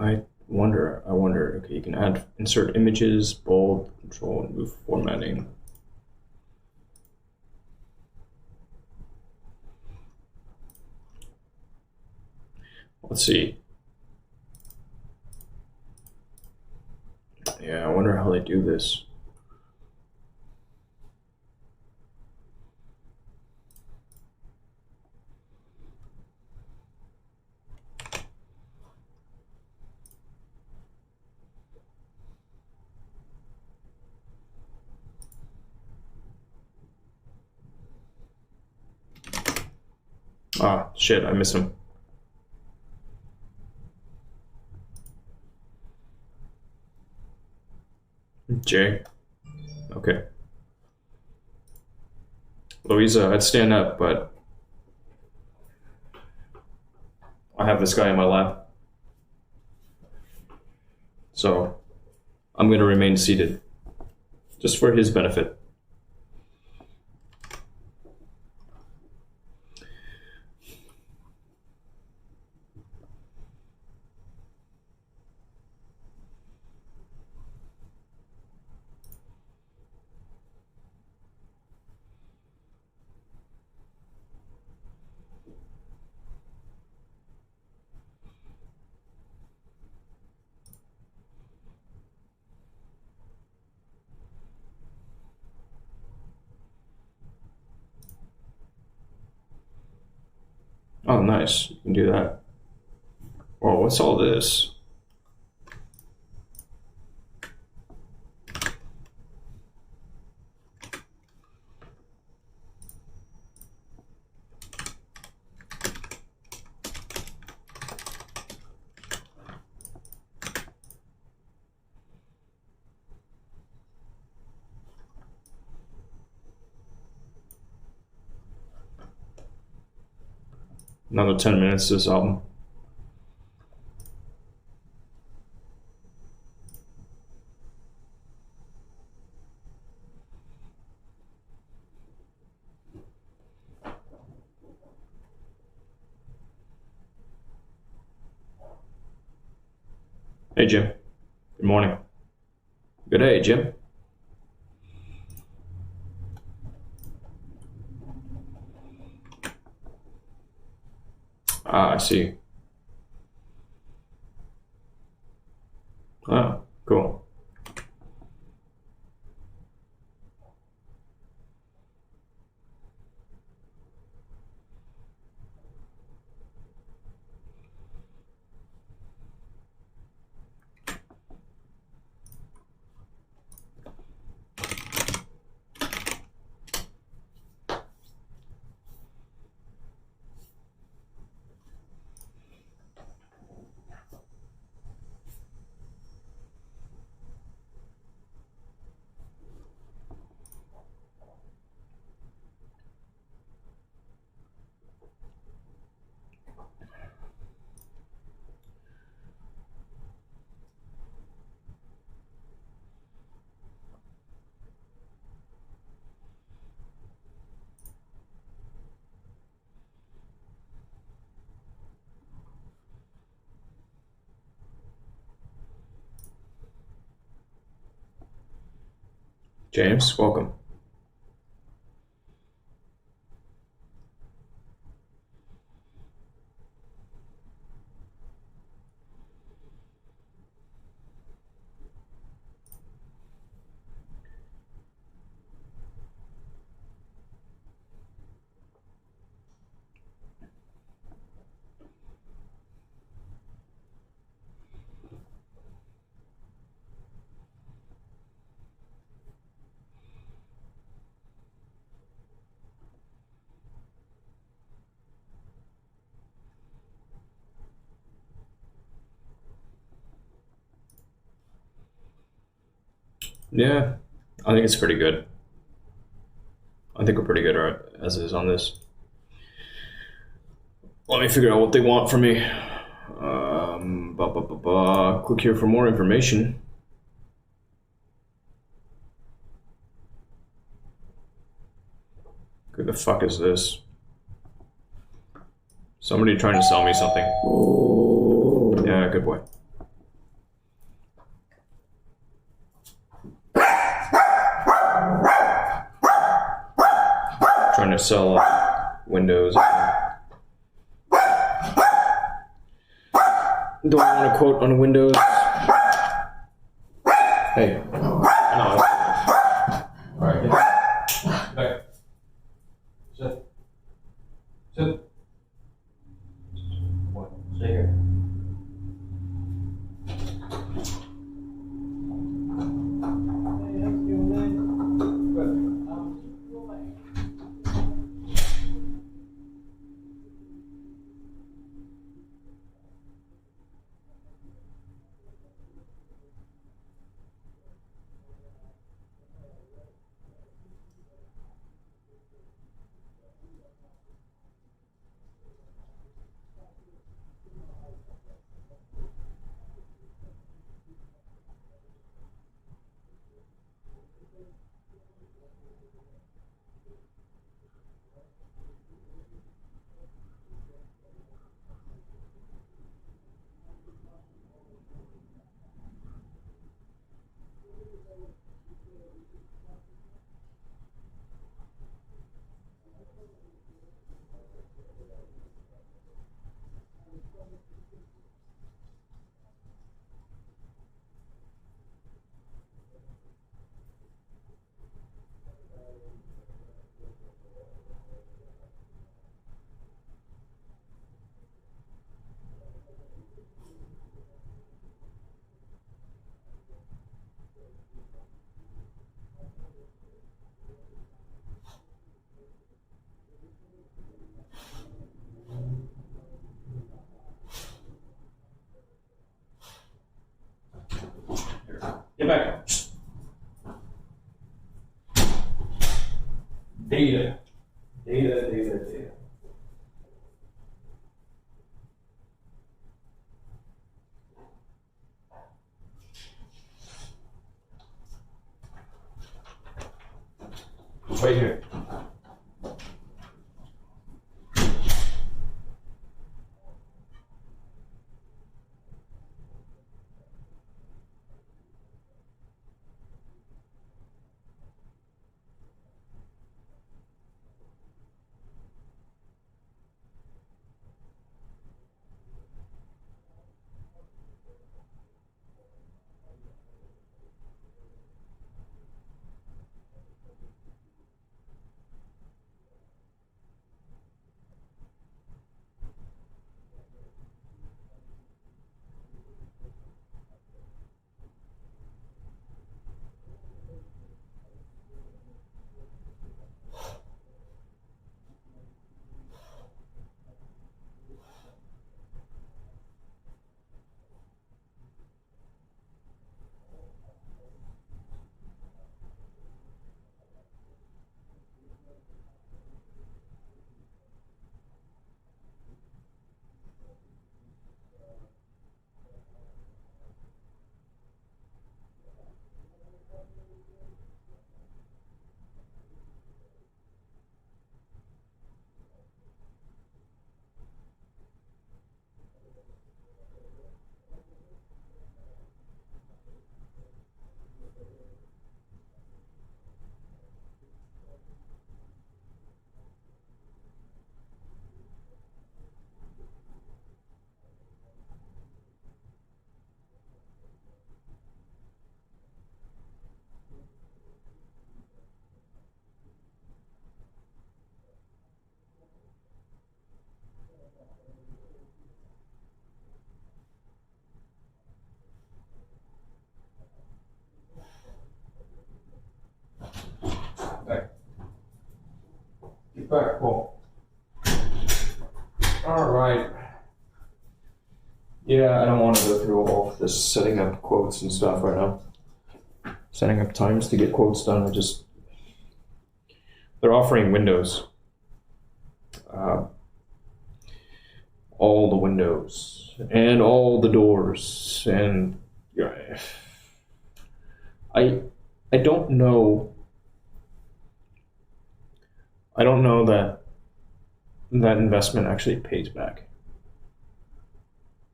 Speaker 2: I wonder, okay, you can add, insert images, bold, control, and move formatting. Let's see. Yeah, I wonder how they do this. Ah, shit, I miss him. Jay. Okay. Louisa, I'd stand up, but I have this guy in my lap. So I'm going to remain seated. Just for his benefit. Oh, nice. You can do that. Oh, what's all this? Another 10 minutes to this album. Hey, Jim. Good morning. Good day, Jim. Ah, I see. Oh, cool. James, welcome. Yeah, I think it's pretty good. I think we're pretty good as is on this. Let me figure out what they want from me. Click here for more information. Who the fuck is this? Somebody trying to sell me something. Yeah, good boy. Trying to sell Windows. Do I want a quote on Windows? Hey. No. Alright, get back. Sit. Sit. What? Stay here. Data. Data. Right here. Get back, Paul. All right. Yeah, I don't want to go through all of this setting up quotes and stuff right now. Setting up times to get quotes done. They're offering windows. All the windows and all the doors and I don't know. I don't know that investment actually pays back.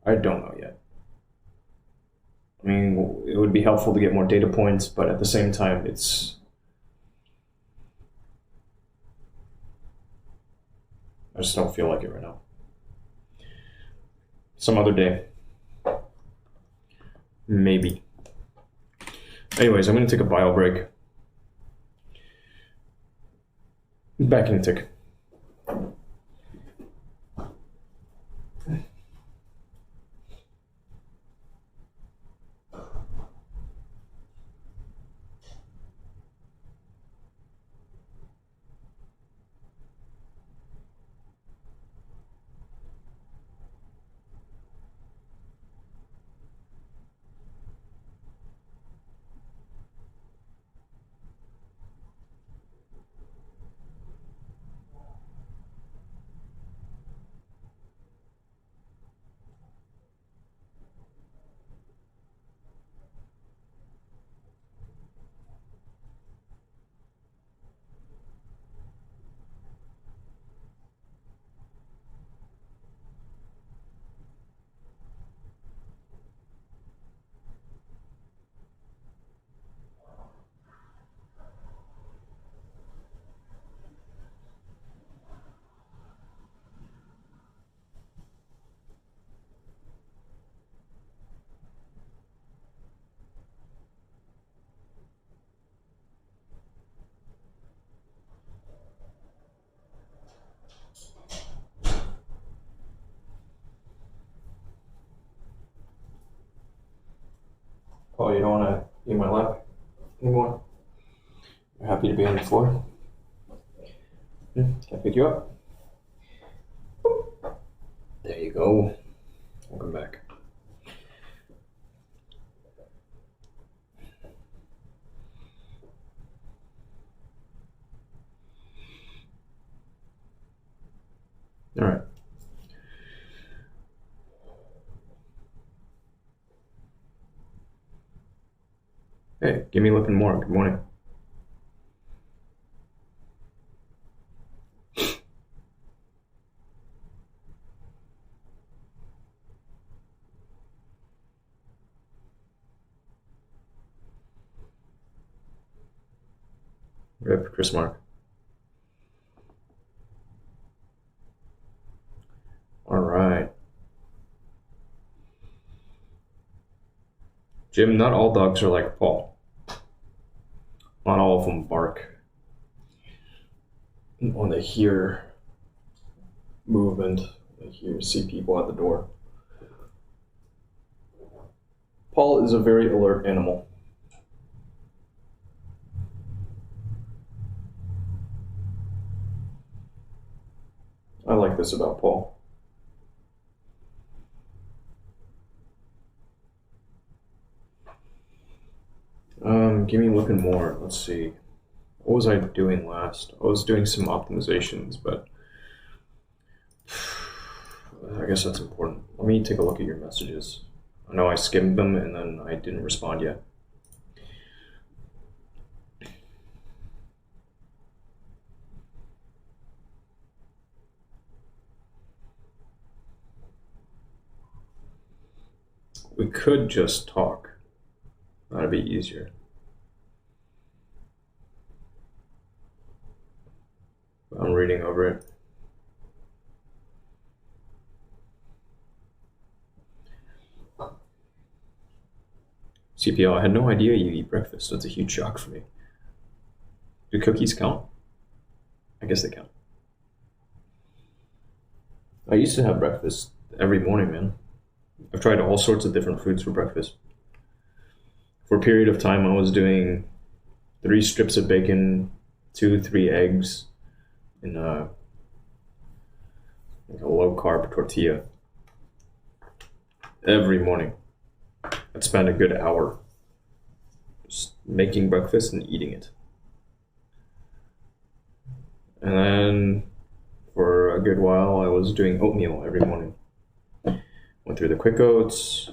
Speaker 2: I don't know yet. I mean, it would be helpful to get more data points, but at the same time, I just don't feel like it right now. Some other day. Maybe. Anyways, I'm going to take a bio break. Back in a tick. Paul, you don't want to be in my lap anymore? You're happy to be on the floor? Can I pick you up? There you go. Welcome back. All right. Hey, give me looking more. Good morning. Rip, Chris Mark. All right. Jim, not all dogs are like Paul. Not all of them bark when they hear movement, see people at the door. Paul is a very alert animal. I like this about Paul. Give me looking more. Let's see. What was I doing last? I was doing some optimizations, but I guess that's important. Let me take a look at your messages. I know I skimmed them and then I didn't respond yet. We could just talk. That'd be easier. I'm reading over it. CPL, I had no idea you eat breakfast. That's a huge shock for me. Do cookies count? I guess they count. I used to have breakfast every morning, man. I've tried all sorts of different foods for breakfast. For a period of time, I was doing 3 strips of bacon, 3 eggs, in a low-carb tortilla every morning. I'd spend a good hour just making breakfast and eating it. And then for a good while, I was doing oatmeal every morning. Went through the quick oats,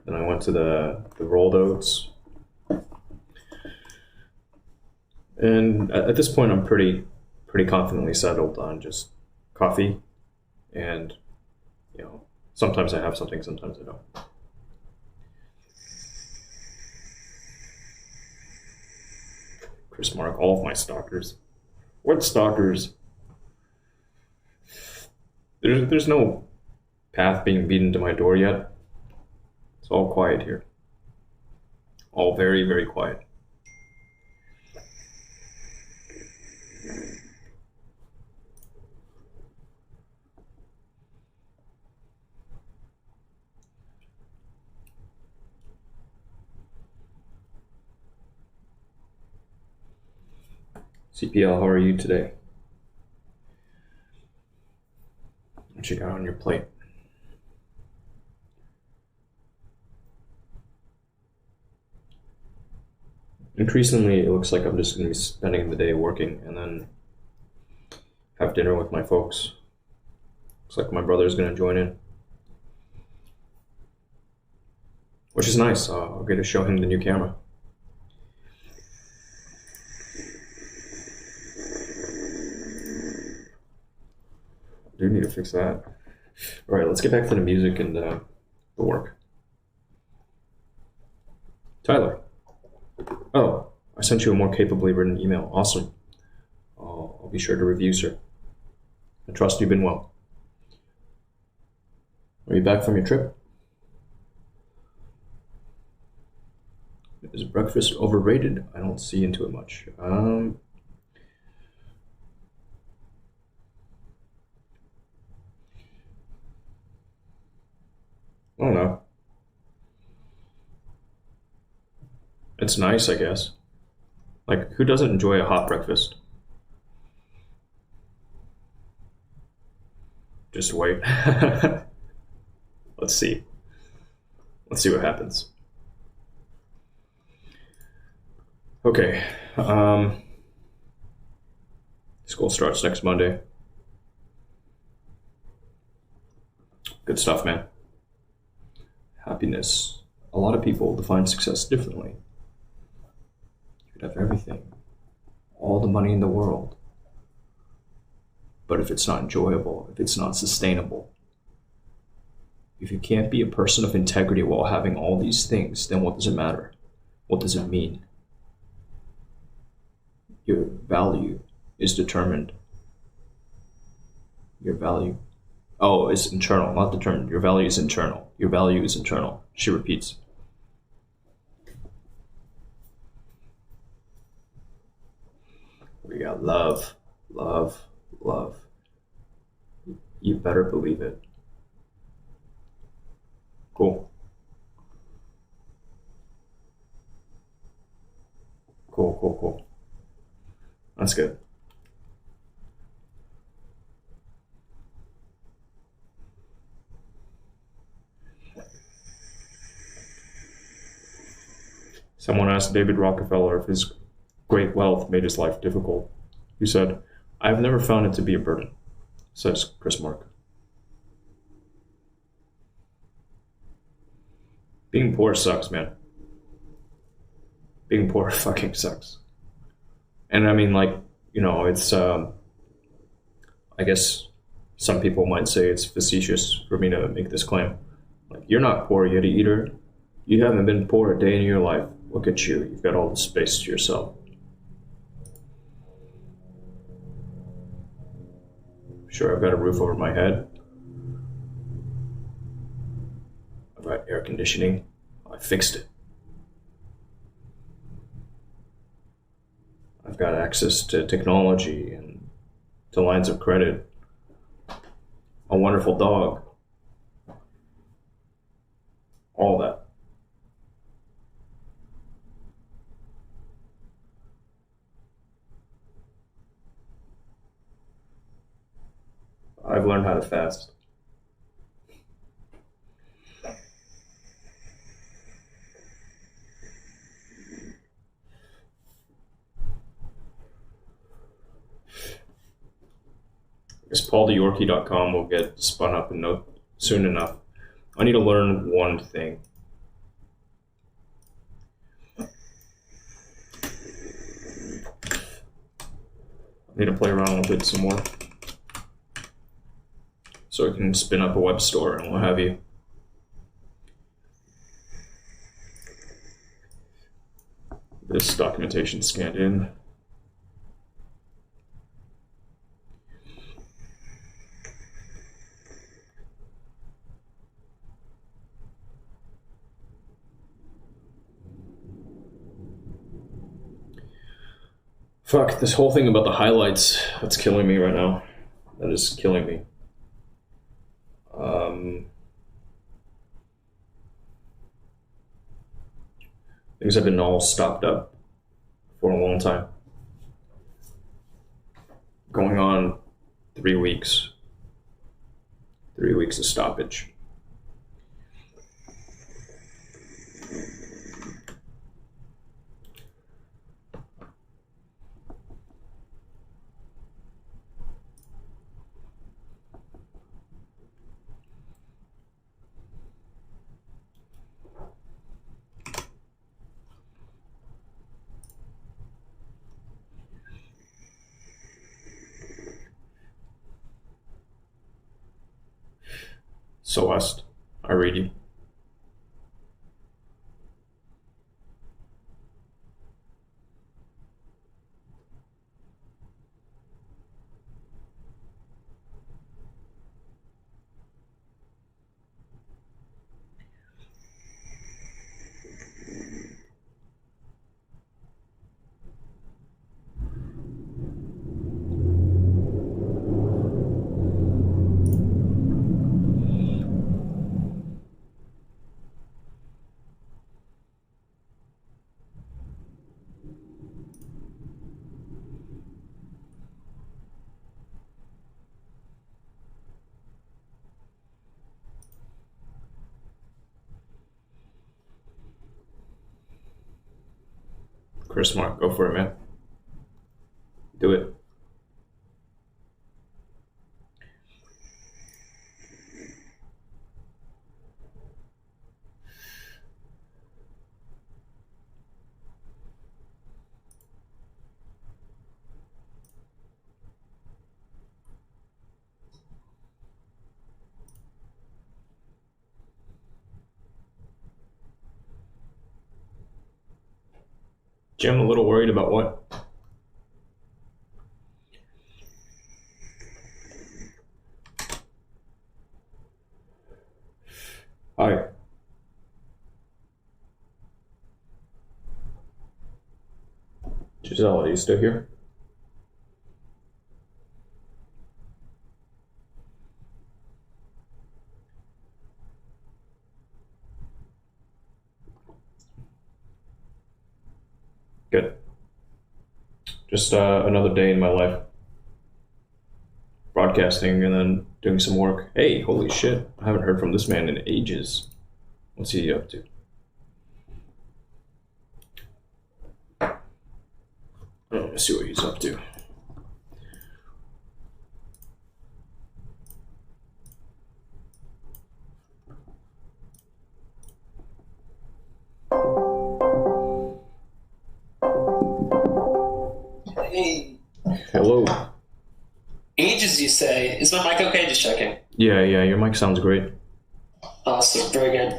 Speaker 2: then I went to the rolled oats. And at this point, I'm pretty confidently settled on just coffee, and sometimes I have something, sometimes I don't. Chris Mark, all of my stalkers. What stalkers? There's no path being beaten to my door yet. It's all quiet here. All very, very quiet. CPL, how are you today? What you got on your plate? Increasingly, it looks like I'm just going to be spending the day working and then have dinner with my folks. Looks like my brother's going to join in, which is nice. I'll get to show him the new camera. I do need to fix that. All right, let's get back to the music and the work. Tyler. Oh, I sent you a more capably written email. Awesome. I'll be sure to review, sir. I trust you've been well. Are you back from your trip? Is breakfast overrated? I don't see into it much. I don't know. It's nice, I guess. Like, who doesn't enjoy a hot breakfast? Just wait. Let's see. Let's see what happens. Okay. School starts next Monday. Good stuff, man. Happiness. A lot of people define success differently. You could have everything, all the money in the world. But if it's not enjoyable, if it's not sustainable, if you can't be a person of integrity while having all these things, then what does it matter? What does it mean? Your value is determined. Your value. Oh, it's internal, not determined. Your value is internal. Your value is internal. She repeats. We got love, love, love. You better believe it. Cool. Cool. That's good. Someone asked David Rockefeller if his great wealth made his life difficult. He said, "I've never found it to be a burden," says Chris Mark. Being poor sucks, man. Being poor fucking sucks. And I mean, like, it's, I guess some people might say it's facetious for me to make this claim. Like, you're not poor, yet eater. You haven't been poor a day in your life. Look at you. You've got all the space to yourself. Sure, I've got a roof over my head. I've got air conditioning. I fixed it. I've got access to technology and to lines of credit. A wonderful dog. All that. I've learned how to fast. I guess paultheyorkie.com will get spun up soon enough. I need to learn one thing. I need to play around with it some more, so I can spin up a web store and what have you. This documentation scanned in. Fuck, this whole thing about the highlights, that's killing me right now. That is killing me. Things have been all stopped up for a long time. Going on 3 weeks. 3 weeks of stoppage. Celeste, I read you. Chris Mark, go for it, man. Do it. Jim, a little worried about what? Hi. Giselle, are you still here? Good. Just another day in my life. Broadcasting and then doing some work. Hey, holy shit. I haven't heard from this man in ages. What's he up to? Let's see what he's up to.
Speaker 3: Hey.
Speaker 2: Hello.
Speaker 3: Ages, you say? Is my mic okay? Just checking.
Speaker 2: Yeah, your mic sounds great.
Speaker 3: Awesome, very good.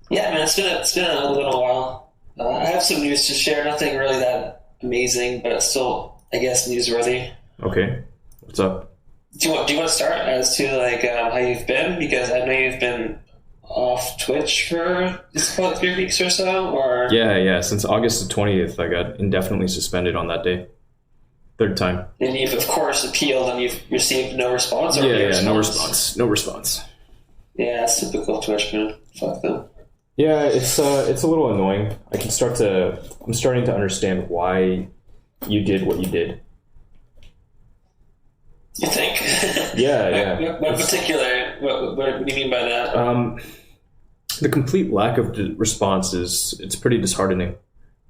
Speaker 3: Yeah, man, it's been a little while. I have some news to share. Nothing really that amazing, but still, I guess, newsworthy.
Speaker 2: Okay. What's up?
Speaker 3: Do you want to start as to like how you've been? Because I know you've been off Twitch for just about 3 weeks or so, or
Speaker 2: Yeah. Since August the 20th, I got indefinitely suspended on that day. Third time.
Speaker 3: and you've of course appealed and you've received no response. Or
Speaker 2: No response.
Speaker 3: Yeah, it's typical Twitch, man. Fuck them.
Speaker 2: Yeah, it's a little annoying. I'm starting to understand why you did what you did.
Speaker 3: You think?
Speaker 2: Yeah.
Speaker 3: What in particular? What do you mean by that?
Speaker 2: The complete lack of response it's pretty disheartening,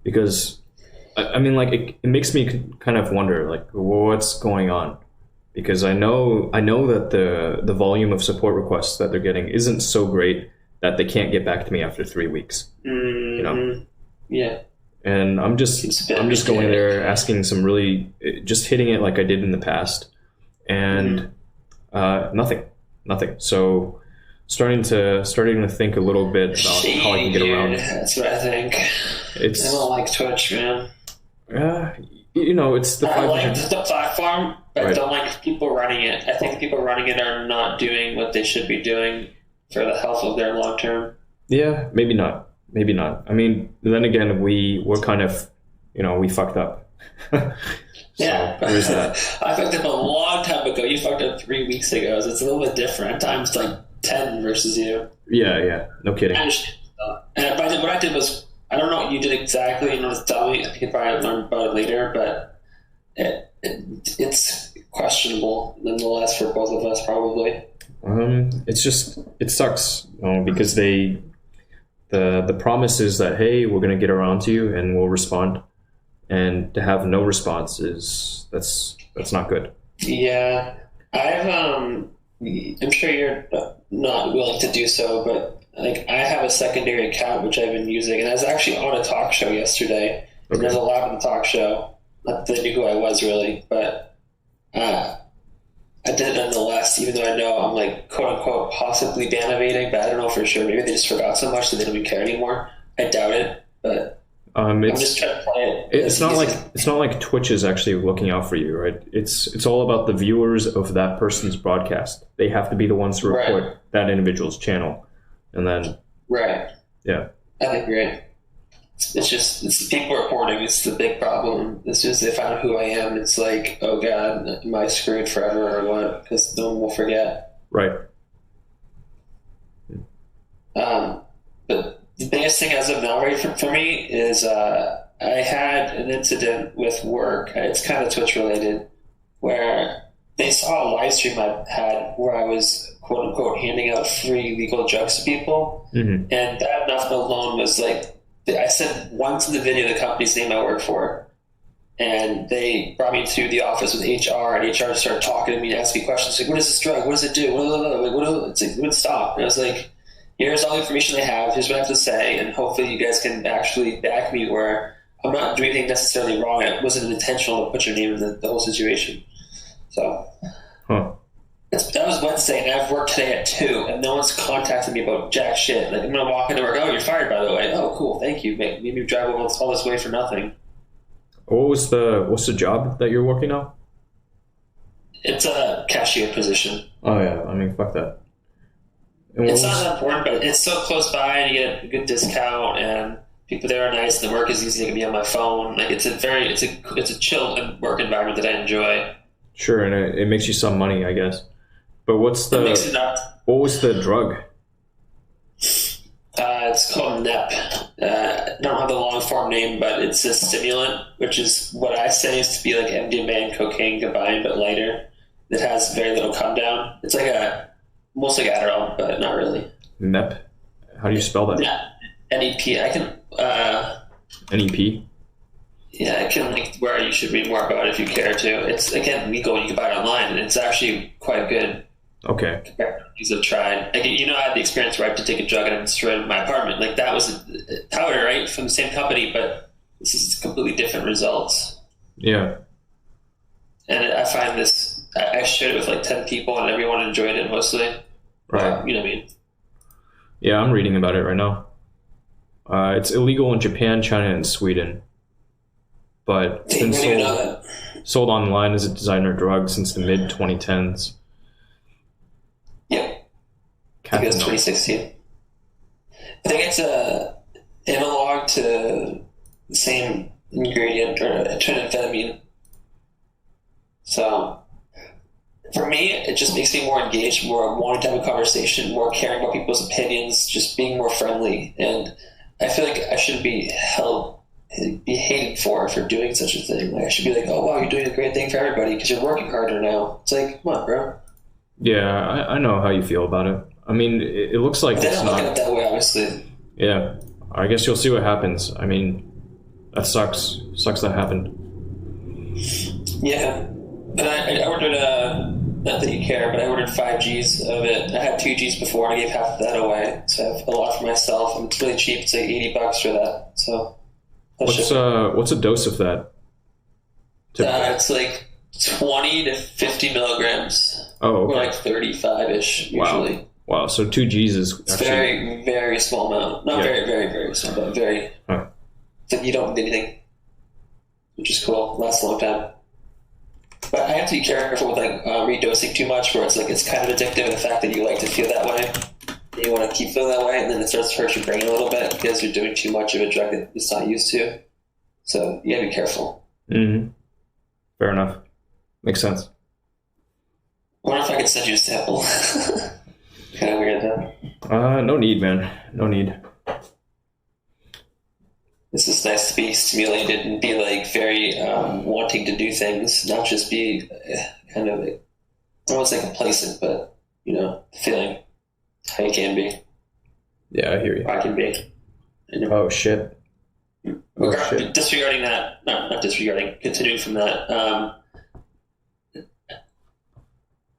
Speaker 2: because I mean, like, it makes me kind of wonder, like, what's going on, because I know that the volume of support requests that they're getting isn't so great that they can't get back to me after 3 weeks.
Speaker 3: Mm-hmm.
Speaker 2: You know?
Speaker 3: Yeah.
Speaker 2: And I'm just going there asking some really, just hitting it like I did in the past, and nothing. So starting to think a little bit about how I can get around.
Speaker 3: That's what I think. I don't like Twitch, man.
Speaker 2: It's the
Speaker 3: I
Speaker 2: 500.
Speaker 3: like the platform, but
Speaker 2: Right.
Speaker 3: I don't like people running it. I think the people running it are not doing what they should be doing for the health of their long term.
Speaker 2: Yeah, maybe not. I mean, then again, we're kind of, we fucked up.
Speaker 3: Yeah,
Speaker 2: there is that.
Speaker 3: I fucked up a long time ago. You fucked up 3 weeks ago, so it's a little bit different. At times, like 10 versus you.
Speaker 2: Yeah, no kidding.
Speaker 3: I understand. And what I did was, I don't know what you did exactly. You know, just tell me. I think you probably learn about it later, but it's questionable nonetheless for both of us, probably.
Speaker 2: It sucks, because the promise is that, hey, we're gonna get around to you and we'll respond, and to have no response that's not good.
Speaker 3: Yeah, I'm sure you're not willing to do so, but like I have a secondary account which I've been using, and I was actually on a talk show yesterday.
Speaker 2: Okay.
Speaker 3: And there's a lot on the talk show. Not that they knew who I was really, but I did it nonetheless, even though I know I'm like quote unquote possibly ban evading, but I don't know for sure. Maybe they just forgot so much that they don't even care anymore. I doubt it, but I'm just trying to play it.
Speaker 2: It's not like Twitch is actually looking out for you, right? It's all about the viewers of that person's broadcast. They have to be the ones to report that individual's channel, and then yeah,
Speaker 3: I think right. It's the people reporting. It's the big problem. As soon as they find out who I am, it's like, oh god, am I screwed forever or what? Because no one will forget.
Speaker 2: Right.
Speaker 3: But the biggest thing as of now, right, for me is I had an incident with work. It's kind of Twitch related, where they saw a live stream I had where I was quote unquote handing out free legal drugs to people, and that enough alone was like. I said once in the video the company's name I work for, and they brought me to the office with HR, and HR started talking to me and asking me questions like, what is this drug? What does it do? It's like, it would stop. And I was like, here's all the information I have, here's what I have to say, and hopefully you guys can actually back me where I'm not doing anything necessarily wrong. It wasn't intentional to put your name in the whole situation. So, That was Wednesday, and I've worked today at 2, and no one's contacted me about jack shit. Like, I'm gonna walk into work. Oh, you're fired, by the way. Oh, cool. Thank you. Made me drive all this way for nothing.
Speaker 1: What's the job that you're working now?
Speaker 3: It's a cashier position.
Speaker 1: Oh yeah, I mean, fuck that.
Speaker 3: It's not that important, but it's so close by, and you get a good discount, and people there are nice, and the work is easy. I can be on my phone. Like, it's a chill work environment that I enjoy.
Speaker 1: Sure, and it makes you some money, I guess. But what was the drug?
Speaker 3: It's called NEP. I don't have the long form name, but it's a stimulant, which is what I say is to be like MDMA and cocaine combined, but lighter. It has very little come down. It's like almost like Adderall, but not really.
Speaker 1: NEP? How do you spell that?
Speaker 3: Yeah, NEP. I can.
Speaker 1: NEP?
Speaker 3: Yeah, I can link where you should read more about it if you care to. It's, again, legal. You can buy it online, and it's actually quite good.
Speaker 1: Okay.
Speaker 3: Compared to things I've tried. Like, I had the experience where I had to take a drug and I destroyed it in my apartment. Like, that was a powder, right, from the same company, but this is completely different results.
Speaker 1: Yeah.
Speaker 3: And I find this, I shared it with like 10 people, and everyone enjoyed it mostly.
Speaker 1: Right.
Speaker 3: You know what I mean?
Speaker 1: Yeah, I'm reading about it right now. It's illegal in Japan, China, and Sweden. But it's been sold online as a designer drug since the mid-2010s.
Speaker 3: Yep. I think it's 2016. I think it's a analog to the same ingredient, or amphetamine. So, for me, it just makes me more engaged, more wanting to have a conversation, more caring about people's opinions, just being more friendly. And I feel like I shouldn't be hated for doing such a thing. Like, I should be like, oh wow, you're doing a great thing for everybody because you're working harder now. It's like, come on, bro.
Speaker 1: Yeah, I know how you feel about it. I mean, it looks like
Speaker 3: they don't look at it that way, obviously.
Speaker 1: Yeah, I guess you'll see what happens. I mean, that sucks. Sucks that happened.
Speaker 3: Yeah, but I ordered not that you care, but I ordered 5 Gs of it. I had 2 Gs before, and I gave half of that away, so I have a lot for myself. And it's really cheap. It's like $80 for that. So
Speaker 1: what's a dose of that?
Speaker 3: It's like 20 to 50 milligrams.
Speaker 1: Oh, okay.
Speaker 3: Or like 35-ish usually.
Speaker 1: Wow. So 2 Gs is
Speaker 3: it's
Speaker 1: actually...
Speaker 3: very, very small amount. Not very, very, very small, but very...
Speaker 1: Huh.
Speaker 3: It's like you don't need anything, which is cool. Lasts a long time. But I have to be careful with like redosing too much, where it's like it's kind of addictive, and the fact that you like to feel that way. And you want to keep feeling that way, and then it starts to hurt your brain a little bit because you're doing too much of a drug that it's not used to. So you gotta be careful.
Speaker 1: Mm-hmm. Fair enough. Makes sense.
Speaker 3: I wonder if I could send you a sample. Kind of weird, though.
Speaker 1: No need, man. No need.
Speaker 3: It's just nice to be stimulated and be like very wanting to do things, not just be kind of like, I don't want to say complacent, but feeling how you can be.
Speaker 1: Yeah, I hear you.
Speaker 3: I can be.
Speaker 1: Oh shit.
Speaker 3: Disregarding that, not disregarding, continuing from that.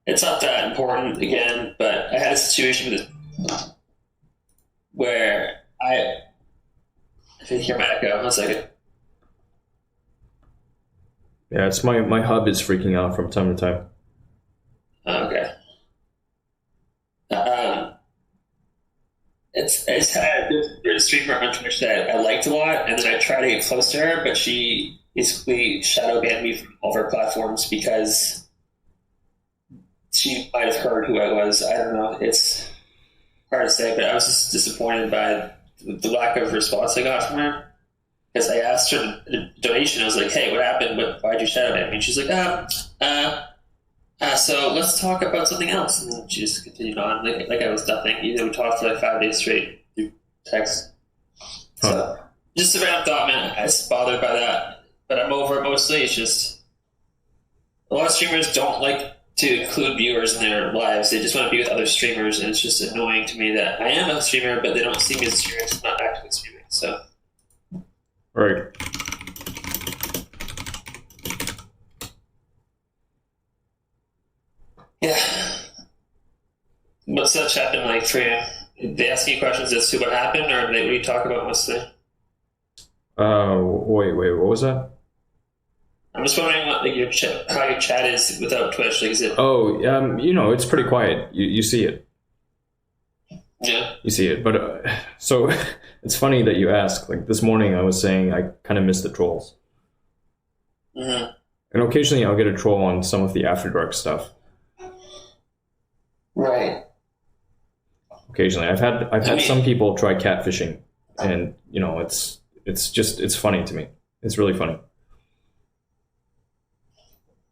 Speaker 3: It's not that important again, but I had a situation where I can hear my echo. 1 second.
Speaker 1: Yeah, it's my hub is freaking out from time to time.
Speaker 3: Okay. It's had a streamer on Twitch that I liked a lot, and then I tried to get close to her, but she basically shadow banned me from all of her platforms because she might have heard who I was. I don't know. It's hard to say, but I was just disappointed by the lack of response I got from her. Because I asked her a donation. I was like, hey, what happened? Why'd you shadow ban me? And she's like, so let's talk about something else. And then she just continued on like I was nothing. We talked for like 5 days straight through text. So just a random thought, man. I was bothered by that. But I'm over it mostly. It's just a lot of streamers don't like to include viewers in their lives. They just want to be with other streamers, and it's just annoying to me that I am a streamer, but they don't see me as a streamer because I'm not actively streaming. So,
Speaker 1: right.
Speaker 3: Yeah. What's that chat been like for you? Did they ask you questions as to what happened, or what do you talk about mostly?
Speaker 1: Wait, what was that?
Speaker 3: I'm just wondering what like how your chat is without Twitch. Like, is it?
Speaker 2: Oh, it's pretty quiet. You see it.
Speaker 3: Yeah.
Speaker 2: You see it, but so it's funny that you ask. Like this morning, I was saying I kind of miss the trolls,
Speaker 3: Mm-hmm.
Speaker 2: and occasionally I'll get a troll on some of the After Dark stuff.
Speaker 3: Right.
Speaker 2: Occasionally, I've had some people try catfishing, and it's funny to me. It's really funny.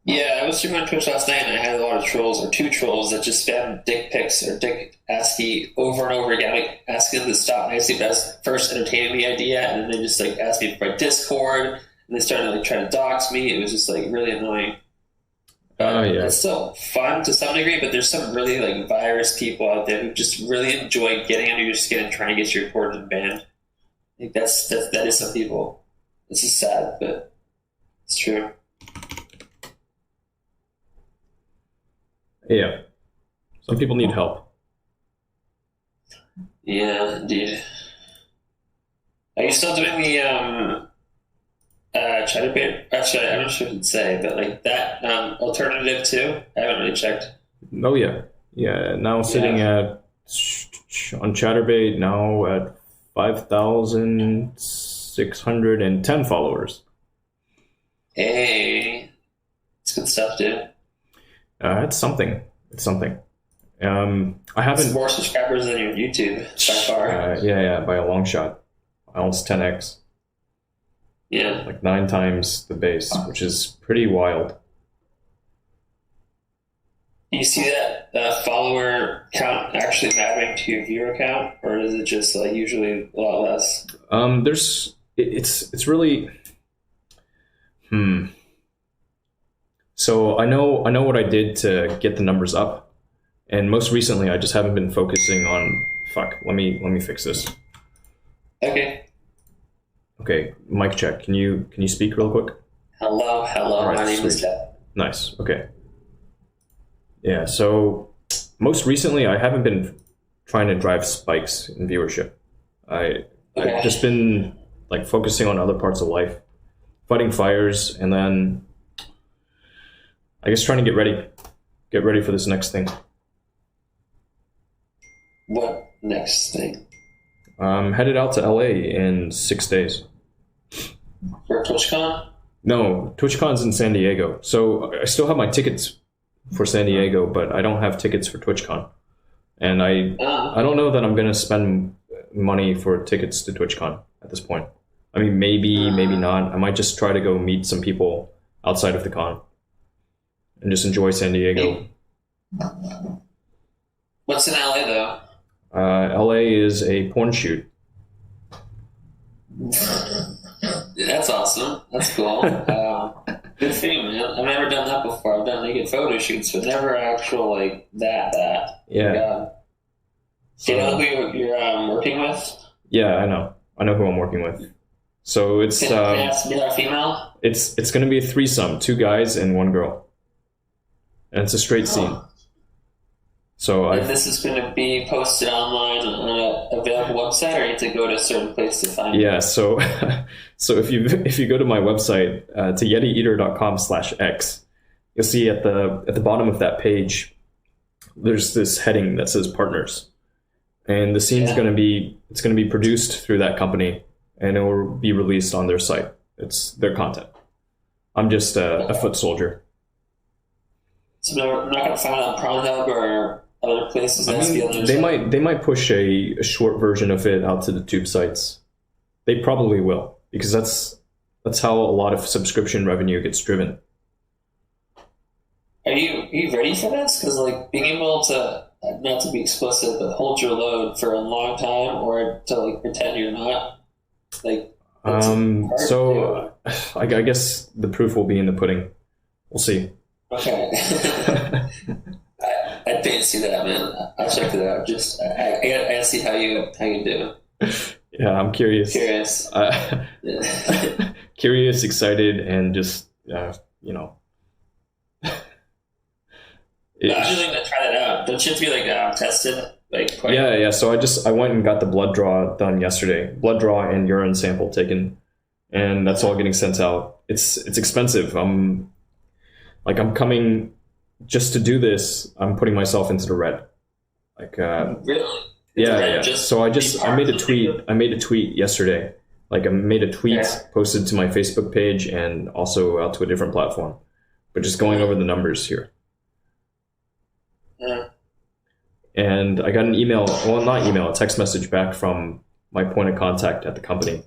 Speaker 3: Yeah, I was streaming on Twitch last night, and I had a lot of trolls, or 2 trolls, that just spam dick pics or dick ASCII over and over again, like asking them to stop. And I see that's first entertaining the idea, and then they just like asked me for my Discord, and they started like trying to dox me. It was just like really annoying.
Speaker 2: Yeah.
Speaker 3: It's still fun to some degree, but there's some really like virus people out there who just really enjoy getting under your skin and trying to get you reported and banned. I think that is some people. This is sad, but it's true.
Speaker 2: Yeah, some people need help.
Speaker 3: Yeah, indeed. Are you still doing the Chatterbait? Actually, I'm not sure what to say, but like that alternative too? I haven't really checked.
Speaker 2: Oh yeah. Now sitting at on Chatterbait now at 5,610 followers.
Speaker 3: Hey, it's good stuff, dude.
Speaker 2: It's something. It's something. I haven't.
Speaker 3: It's more subscribers than your YouTube by far.
Speaker 2: Yeah, by a long shot. Almost 10x.
Speaker 3: Yeah.
Speaker 2: Like 9 times the base, which is pretty wild.
Speaker 3: You see that follower count actually mattering to your viewer count, or is it just like usually a lot less?
Speaker 2: It's really. So I know what I did to get the numbers up, and most recently I just haven't been focusing on. Fuck. Let me fix this.
Speaker 3: Okay.
Speaker 2: Okay. Mic check. Can you speak real quick?
Speaker 3: Hello.
Speaker 2: Right,
Speaker 3: My name is
Speaker 2: sweet.
Speaker 3: Jeff.
Speaker 2: Nice. Okay. Yeah. So most recently I haven't been trying to drive spikes in viewership. I've just been like focusing on other parts of life, fighting fires, and then I guess trying to get ready for this next thing.
Speaker 3: What next thing?
Speaker 2: I'm headed out to LA in 6 days.
Speaker 3: For TwitchCon?
Speaker 2: No, TwitchCon's in San Diego. So I still have my tickets for San Diego, but I don't have tickets for TwitchCon. And I don't know that I'm going to spend money for tickets to TwitchCon at this point. I mean, maybe not. I might just try to go meet some people outside of the con and just enjoy San Diego.
Speaker 3: What's in LA though?
Speaker 2: LA is a porn shoot.
Speaker 3: That's awesome. That's cool. Good for you, man. I've never done that before. I've done naked photo shoots, but never actual like that.
Speaker 2: Yeah.
Speaker 3: God. Do you know who you're working with?
Speaker 2: Yeah, I know who I'm working with. So it's
Speaker 3: Can I ask, male or female?
Speaker 2: It's going to be a threesome, 2 guys and 1 girl, and it's a straight scene. So
Speaker 3: and this is going to be posted online on an available website, or you have to go to a certain place to find it?
Speaker 2: Yeah, so if you go to my website to yetieater.com/x, you'll see at the bottom of that page there's this heading that says partners, and the scene's going to be produced through that company, and it will be released on their site. It's their content. I'm just a foot soldier.
Speaker 3: So I'm not going to find it on Pornhub or other places.
Speaker 2: I mean, they might push a short version of it out to the tube sites. They probably will, because that's how a lot of subscription revenue gets driven.
Speaker 3: Are you ready for this? Because like being able to, not to be explicit, but hold your load for a long time, or to like pretend you're not, like.
Speaker 2: So I guess the proof will be in the pudding. We'll see.
Speaker 3: Okay. I'd pay to see that, man. I'll check it out. Just I gotta see how you do.
Speaker 2: Yeah, I'm curious. Curious, excited, and just
Speaker 3: I'm really gonna try that out. Don't you have to be like tested?
Speaker 2: Yeah. So I went and got the blood draw done yesterday. Blood draw and urine sample taken, and that's all getting sent out. it's expensive. I'm coming just to do this. I'm putting myself into the red. Like
Speaker 3: Really?
Speaker 2: yeah. So I made a tweet. I made a tweet yesterday. Like I made a tweet, posted to my Facebook page and also out to a different platform. But just going over the numbers here.
Speaker 3: Yeah.
Speaker 2: And I got an email, well, not email, a text message back from my point of contact at the company.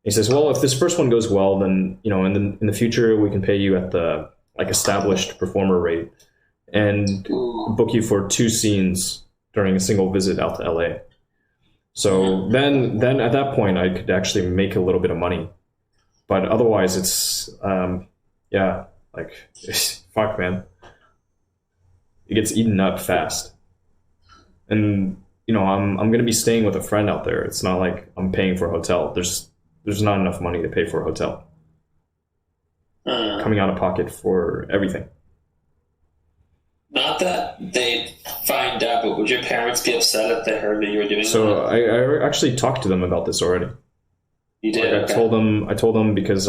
Speaker 2: He says, well, if this first one goes well, then, in the future, we can pay you at the established performer rate and book you for 2 scenes during a single visit out to LA. So then at that point, I could actually make a little bit of money. But otherwise, it's, fuck, man. It gets eaten up fast. And, I'm going to be staying with a friend out there. It's not like I'm paying for a hotel. There's not enough money to pay for a hotel. Coming out of pocket for everything.
Speaker 3: Not that they find out, but would your parents be upset if they heard that you were doing
Speaker 2: So I actually talked to them about this already.
Speaker 3: You did?
Speaker 2: I told them because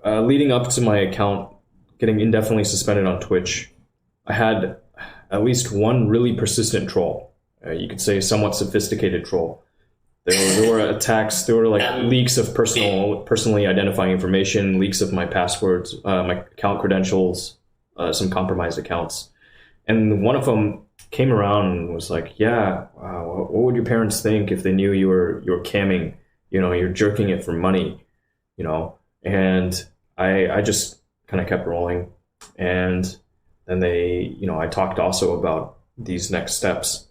Speaker 2: leading up to my account getting indefinitely suspended on Twitch, I had at least one really persistent troll. You could say somewhat sophisticated troll. There were attacks. There were leaks of personally identifying information, leaks of my passwords, my account credentials, some compromised accounts. And one of them came around and was like, "Yeah, what would your parents think if they knew you were camming? You're jerking it for money, And I just kind of kept rolling, and then I talked also about these next steps.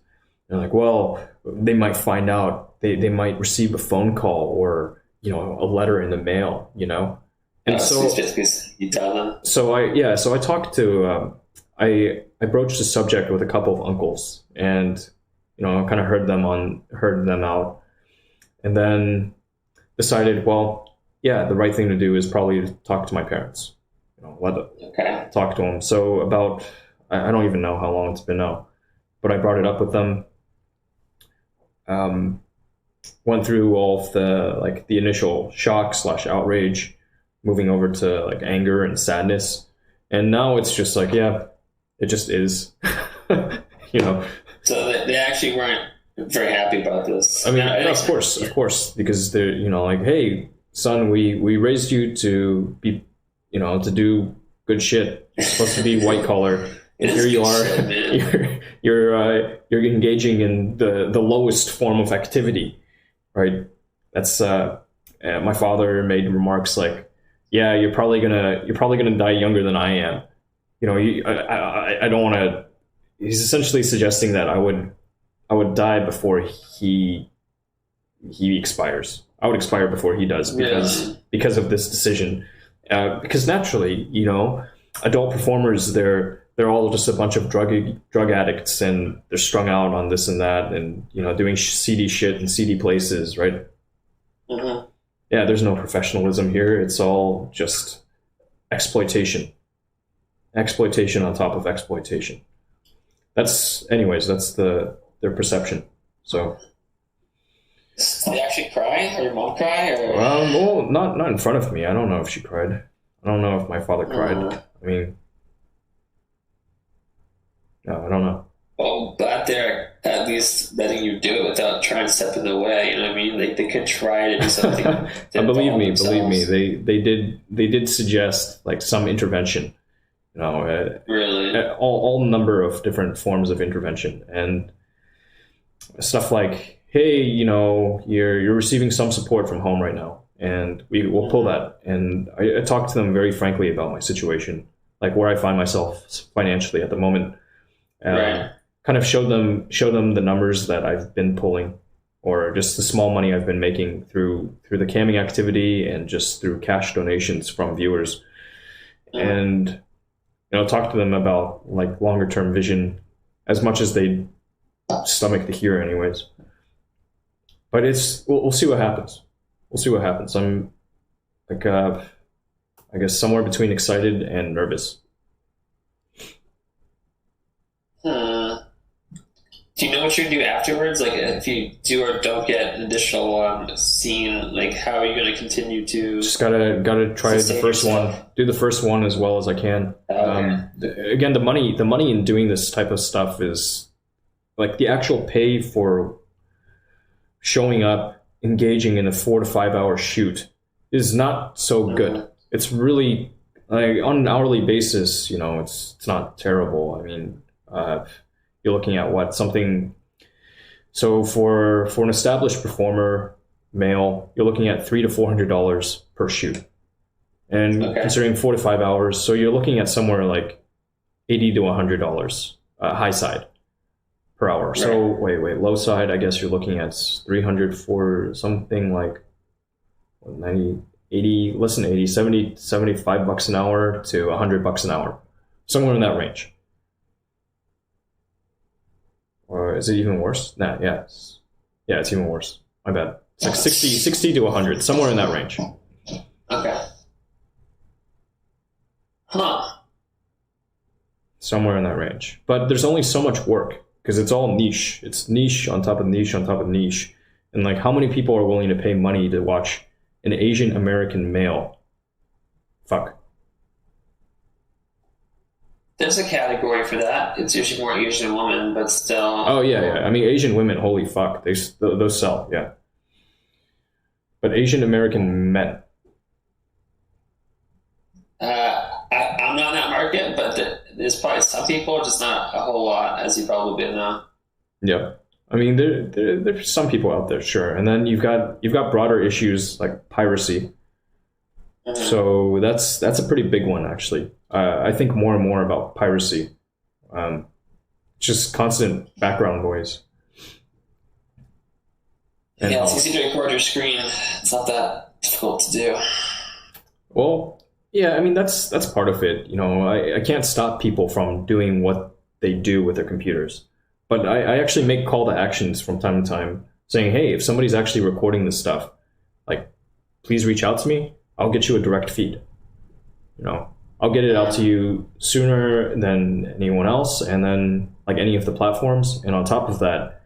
Speaker 2: They're like, well, they might find out. They might receive a phone call or, a letter in the mail, And so
Speaker 3: you tell them.
Speaker 2: So I talked to, I broached the subject with a couple of uncles and, I kind of heard them out and then decided, well, yeah, the right thing to do is probably to talk to my parents, talk to them. So about, I don't even know how long it's been now, but I brought it up with them. Went through all of the initial shock / outrage, moving over to anger and sadness. And now it's just it just is,
Speaker 3: So they actually weren't very happy about this.
Speaker 2: I mean, of course, because they're, hey, son, we raised you to be, to do good shit. You're supposed to be white collar. And here you are, you're engaging in the lowest form of activity, right? That's my father made remarks like, "Yeah, you're probably gonna die younger than I am." I don't want to. He's essentially suggesting that I would die before he expires. I would expire before he does because of this decision. Because naturally, adult performers, they're all just a bunch of drug addicts, and they're strung out on this and that, and doing seedy shit in seedy places, right?
Speaker 3: Mm-hmm.
Speaker 2: Yeah, there's no professionalism here. It's all just exploitation on top of exploitation. That's their perception. So.
Speaker 3: Did they actually cry? Or your mom cry? Or?
Speaker 2: Well, not in front of me. I don't know if she cried. I don't know if my father cried. I mean. No, I don't know.
Speaker 3: Well, glad they're at least letting you do it without trying to step in the way. You know what I mean? They could try to do something.
Speaker 2: Believe me. They did suggest some intervention.
Speaker 3: Really?
Speaker 2: All number of different forms of intervention and stuff like, hey, you're receiving some support from home right now, and we will pull that. And I talked to them very frankly about my situation, where I find myself financially at the moment.
Speaker 3: Right.
Speaker 2: Kind of showed them the numbers that I've been pulling, or just the small money I've been making through the camming activity and just through cash donations from viewers, and talk to them about longer term vision, as much as they stomach to hear, anyways. But we'll see what happens. We'll see what happens. I'm I guess somewhere between excited and nervous.
Speaker 3: Do you know what you're gonna do afterwards? Like, if you do or don't get an additional scene, like, how are you gonna continue to?
Speaker 2: Just gotta try the first one. Do the first one as well as I can. Again, the money in doing this type of stuff is like the actual pay for showing up, engaging in a 4 to 5 hour shoot is not so good. It's really like on an hourly basis, it's not terrible. I mean, you're looking at what something. So for an established performer, male, you're looking at $300 to $400 per shoot, and considering 4 to 5 hours, so you're looking at somewhere like $80 to $100 high side per hour. Right. So wait, low side, I guess you're looking at 300 for something like 90, 80, less than 80, 70, $75 an hour to $100 an hour, somewhere in that range. Or is it even worse? Nah, yeah, it's even worse. My bad. It's like 60 to 100, somewhere in that range.
Speaker 3: Okay. Huh.
Speaker 2: Somewhere in that range. But there's only so much work because it's all niche. It's niche on top of niche on top of niche. And like, how many people are willing to pay money to watch an Asian American male fuck?
Speaker 3: There's a category for that. It's usually more Asian women, but still.
Speaker 2: Oh yeah. I mean, Asian women, holy fuck, those sell, yeah. But Asian American men.
Speaker 3: I'm not in that market, but there's probably some people, just not a whole lot, as you probably know.
Speaker 2: Yeah, I mean, there's some people out there, sure, and then you've got broader issues like piracy. Mm-hmm. So that's a pretty big one, actually. I think more and more about piracy, just constant background noise.
Speaker 3: Yeah, it's easy to record your screen. It's not that difficult to do.
Speaker 2: Well, yeah, I mean, that's part of it. I can't stop people from doing what they do with their computers. But I actually make call to actions from time to time saying, hey, if somebody's actually recording this stuff, like, please reach out to me. I'll get you a direct feed. I'll get it out to you sooner than anyone else, and then like any of the platforms. And on top of that,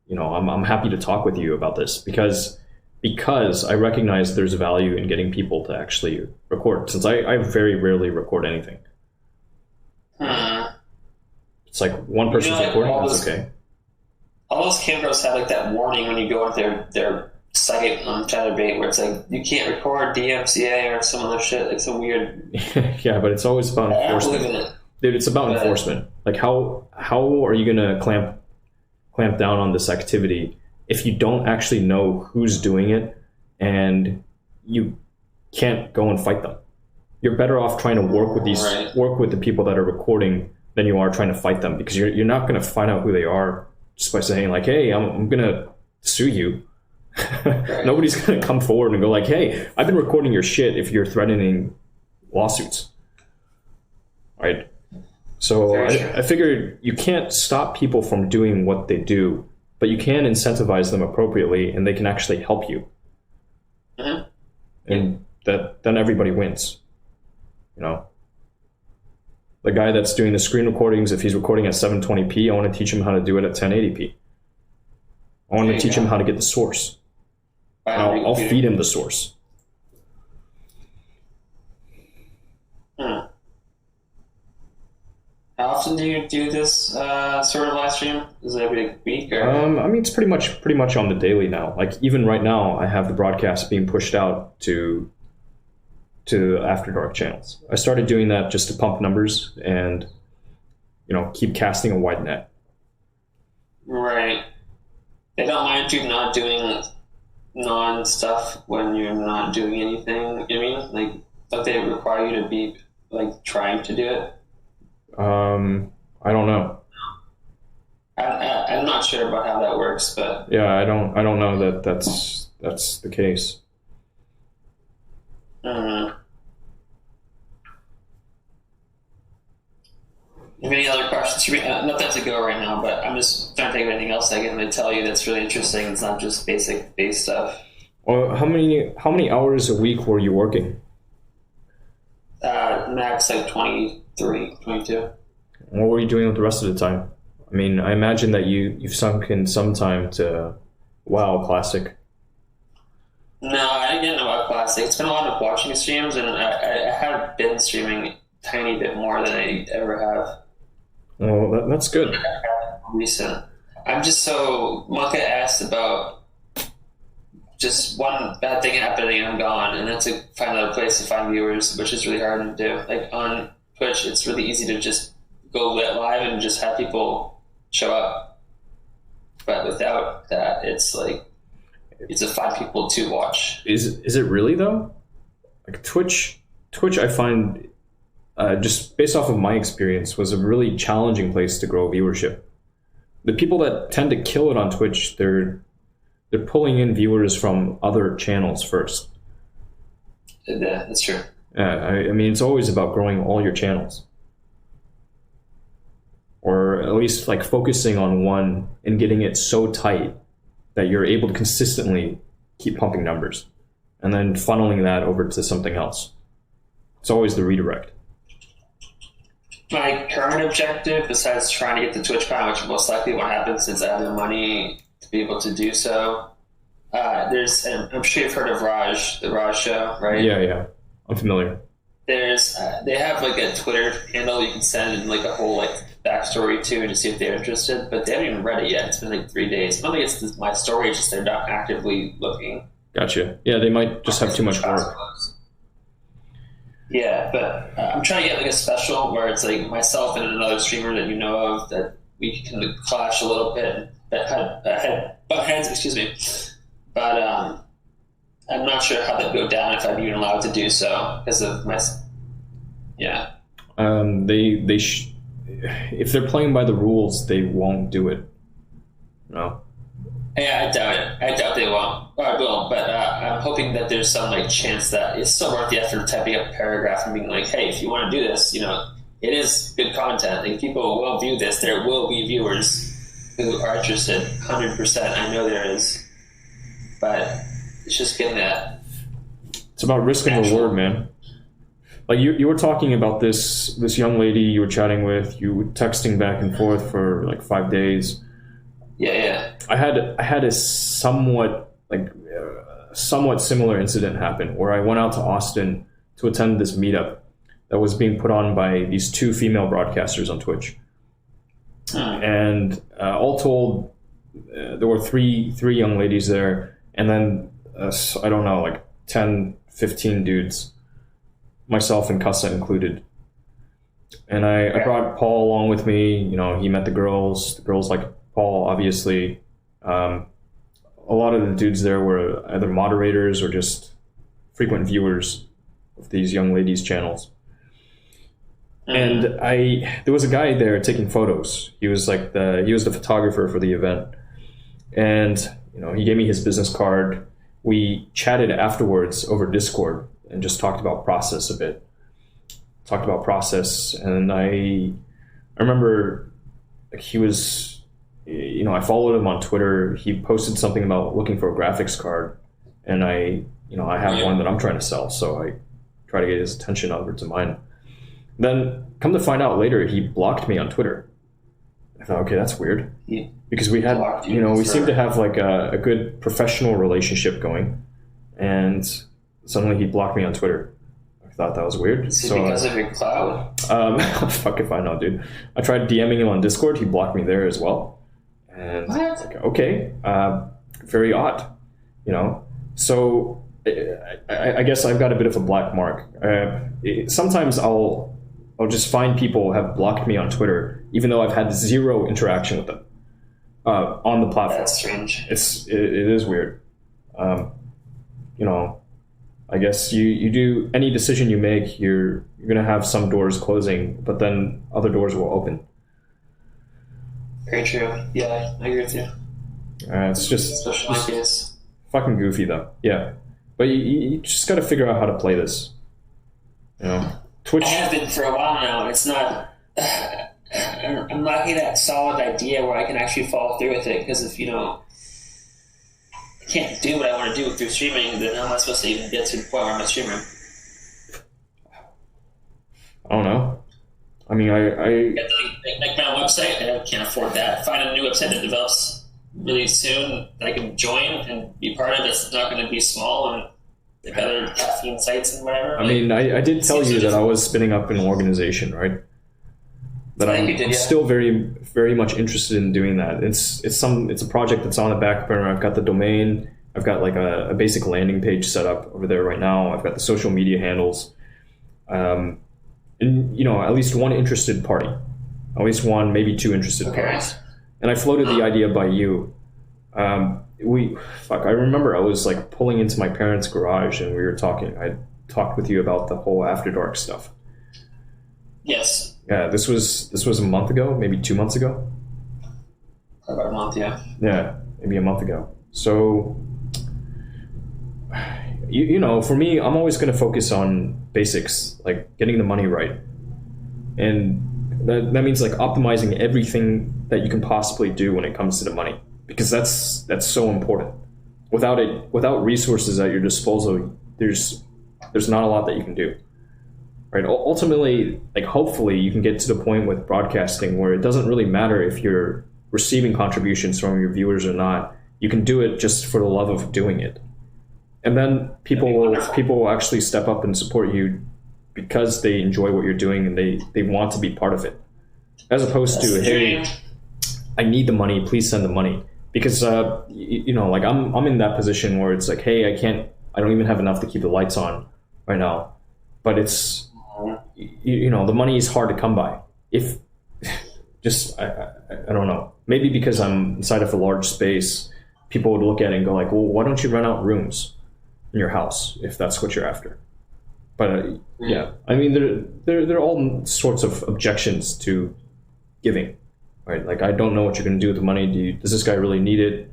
Speaker 2: I'm happy to talk with you about this because I recognize there's value in getting people to actually record, since I very rarely record anything. It's like one person's recording, that's okay.
Speaker 3: All those cameras have like that warning when you go into their site on Chatterbait where it's like, you can't record DMCA or some other shit, like some weird.
Speaker 2: Yeah, but it's always about enforcement. Dude, it's about enforcement. Like how are you gonna clamp down on this activity if you don't actually know who's doing it and you can't go and fight them? You're better off trying to work with the people that are recording than you are trying to fight them, because you're not going to find out who they are just by saying like, hey, I'm going to sue you. Nobody's going to come forward and go like, hey, I've been recording your shit if you're threatening lawsuits. Right? So I figured you can't stop people from doing what they do, but you can incentivize them appropriately and they can actually help you. Mm-hmm. And then everybody wins. The guy that's doing the screen recordings, if he's recording at 720p, I want to teach him how to do it at 1080p. I want to teach him how to get the source. I'll feed him the source.
Speaker 3: How often do you do this sort of live stream? Is it every week? Or?
Speaker 2: I mean, it's pretty much on the daily now. Like even right now, I have the broadcast being pushed out to After Dark channels. I started doing that just to pump numbers and keep casting a wide net.
Speaker 3: Right. They don't mind you not doing non-stuff when you're not doing anything. You know what I mean? Like, don't they require you to be like trying to do it?
Speaker 2: I don't know.
Speaker 3: I'm not sure about how that works, but
Speaker 2: yeah, I don't know that's the case.
Speaker 3: Any other questions? Not that to go right now, but I'm just trying to think of anything else I can tell you that's really interesting. It's not just basic base stuff.
Speaker 2: Well, how many hours a week were you working?
Speaker 3: Max like 23, 22.
Speaker 2: What were you doing with the rest of the time? I mean, I imagine that you've sunk in some time to WoW Classic.
Speaker 3: No, I didn't get into WoW Classic. It's been a lot of watching streams, and I have been streaming a tiny bit more than I ever have.
Speaker 2: Well, that's good.
Speaker 3: Recent. I'm just so Monka asked about just one bad thing happening and I'm gone, and that's to find another place to find viewers, which is really hard to do. Like on Twitch, it's really easy to just go live and just have people show up, but without that, it's like it's to find people to watch.
Speaker 2: Is it really though? Like Twitch, I find just based off of my experience was a really challenging place to grow viewership. The people that tend to kill it on Twitch, they're pulling in viewers from other channels first.
Speaker 3: Yeah, that's true.
Speaker 2: I mean, it's always about growing all your channels, or at least like focusing on one and getting it so tight that you're able to consistently keep pumping numbers, and then funneling that over to something else. It's always the redirect.
Speaker 3: My current objective, besides trying to get the Twitch Prime, which most likely won't happen since I have the money to be able to do so, and I'm sure you've heard of Raj, the Raj Show, right?
Speaker 2: Yeah, I'm familiar.
Speaker 3: There's they have like a Twitter handle you can send and like a whole like backstory to see if they're interested, but they haven't even read it yet. It's been like 3 days. I don't think it's my story, it's just they're not actively looking.
Speaker 2: Gotcha. Yeah, they might just have too much work.
Speaker 3: Yeah, but I'm trying to get like a special where it's like myself and another streamer that you know of that we can clash a little bit, butt heads, excuse me. But I'm not sure how that would go down if I'm even allowed to do so because of my. Yeah.
Speaker 2: If they're playing by the rules, they won't do it. No.
Speaker 3: Yeah, I doubt it. I doubt they won't. Or I will, but I'm hoping that there's some like chance that it's still worth the effort of typing up a paragraph and being like, hey, if you want to do this, it is good content. Like, people will view this. There will be viewers who are interested. 100%. I know there is. But it's just getting that.
Speaker 2: It's about risk and reward, man. Like you were talking about this young lady you were chatting with. You were texting back and forth for like 5 days.
Speaker 3: Yeah.
Speaker 2: I had a somewhat similar incident happen where I went out to Austin to attend this meetup that was being put on by these 2 female broadcasters on Twitch. And all told, there were three young ladies there, and then I don't know, like 10, 15 dudes, myself and Kassa included. And I brought Paul along with me. He met the girls. The girls like Paul, obviously. A lot of the dudes there were either moderators or just frequent viewers of these young ladies' channels. And there was a guy there taking photos. He was the photographer for the event. And he gave me his business card. We chatted afterwards over Discord and just talked about process a bit. And I remember he was, I followed him on Twitter. He posted something about looking for a graphics card, and I have one that I'm trying to sell, so I try to get his attention over to mine. Then come to find out later, he blocked me on Twitter. I thought, okay, that's weird, because we had, we seemed to have like a good professional relationship going, and suddenly he blocked me on Twitter. I thought that was weird.
Speaker 3: Is it because of your cloud?
Speaker 2: Fuck if I know, dude. I tried DMing him on Discord. He blocked me there as well. And
Speaker 3: what?
Speaker 2: Like, okay, very odd, So I guess I've got a bit of a black mark. Sometimes I'll just find people have blocked me on Twitter, even though I've had zero interaction with them on the platform.
Speaker 3: That's strange.
Speaker 2: It is weird. I guess you do any decision you make, you're gonna have some doors closing, but then other doors will open.
Speaker 3: Very true. Yeah, I agree with you.
Speaker 2: It's just
Speaker 3: Especially in my case.
Speaker 2: Fucking goofy though. Yeah, but you just got to figure out how to play this. Twitch.
Speaker 3: I have been for a while now. It's not. I'm lacking that solid idea where I can actually follow through with it. Because if I can't do what I want to do through streaming, then how am I supposed to even get to the point where I'm a streamer?
Speaker 2: I don't know. I mean, I
Speaker 3: Like when I'm website. I can't afford that. Find a new website that develops really soon that I can join and be part of. That's not going to be small and like other caffeine sites and whatever.
Speaker 2: I mean, I did tell you that I was spinning up an organization, right? But I'm still very, very much interested in doing that. It's a project that's on the back burner. I've got the domain. I've got like a basic landing page set up over there right now. I've got the social media handles, and at least one interested party, at least one, maybe two interested parties. And I floated the idea by you. I remember I was like pulling into my parents' garage and we were talking. I talked with you about the whole After Dark stuff.
Speaker 3: Yes.
Speaker 2: Yeah, this was a month ago, maybe 2 months ago.
Speaker 3: About a month, yeah.
Speaker 2: Yeah, maybe a month ago. So, for me, I'm always going to focus on basics, like getting the money right. And that means like optimizing everything that you can possibly do when it comes to the money, because that's so important. Without resources at your disposal, there's not a lot that you can do. Right. Ultimately, like hopefully you can get to the point with broadcasting where it doesn't really matter if you're receiving contributions from your viewers or not. You can do it just for the love of doing it. And then people will actually step up and support you because they enjoy what you're doing and they want to be part of it. As opposed to, hey, I need the money, please send the money. Because like I'm in that position where it's like, hey, I don't even have enough to keep the lights on right now. But it's the money is hard to come by. If just I don't know, maybe because I'm inside of a large space, people would look at it and go like, well, why don't you rent out rooms in your house if that's what you're after? But yeah, I mean there are all sorts of objections to giving, right? Like I don't know what you're going to do with the money. Does this guy really need it?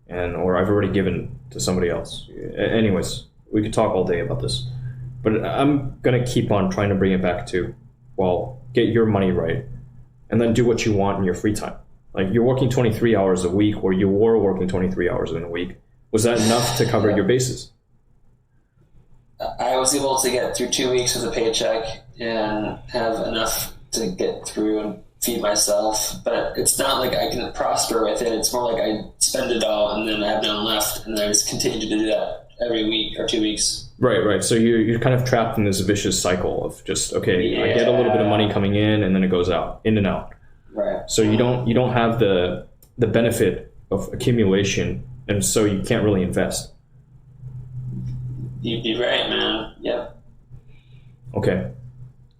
Speaker 2: Or I've already given to somebody else. Anyways, we could talk all day about this. But I'm going to keep on trying to bring it back to, well, get your money right and then do what you want in your free time. Like you're working 23 hours a week or you were working 23 hours in a week. Was that enough to cover your bases?
Speaker 3: I was able to get through 2 weeks with a paycheck and have enough to get through and feed myself. But it's not like I can prosper with it. It's more like I spend it all and then I have none left and I just continue to do that every week or 2 weeks. Right.
Speaker 2: So you're kind of trapped in this vicious cycle of just, okay, I get a little bit of money coming in and then it goes out, in and out.
Speaker 3: Right.
Speaker 2: So you don't have the benefit of accumulation, and so you can't really invest.
Speaker 3: You'd be right, man. Yep.
Speaker 2: Okay.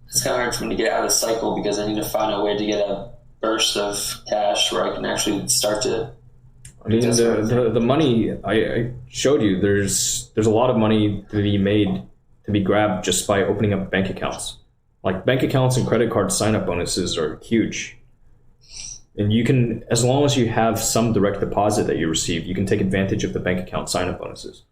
Speaker 3: It's kind of hard for me to get out of the cycle because I need to find a way to get a burst of cash where I can actually start to.
Speaker 2: I mean, the money I showed you, there's a lot of money to be made, to be grabbed just by opening up bank accounts. Like bank accounts and credit card sign-up bonuses are huge. And you can, as long as you have some direct deposit that you receive, you can take advantage of the bank account sign-up bonuses.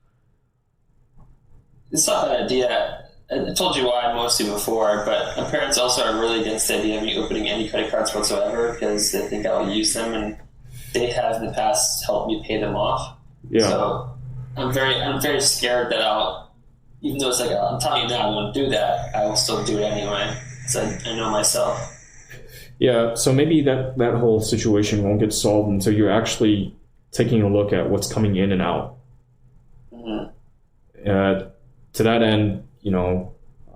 Speaker 3: It's not an idea. I told you why mostly before, but my parents also are really against the idea of me opening any credit cards whatsoever because they think I'll use them and they have in the past helped me pay them off.
Speaker 2: Yeah.
Speaker 3: So I'm very scared that even though it's like I'm telling you now I won't do that, I will still do it anyway. So I know myself.
Speaker 2: Yeah. So maybe that whole situation won't get solved until you're actually taking a look at what's coming in and out. Mm-hmm. To that end,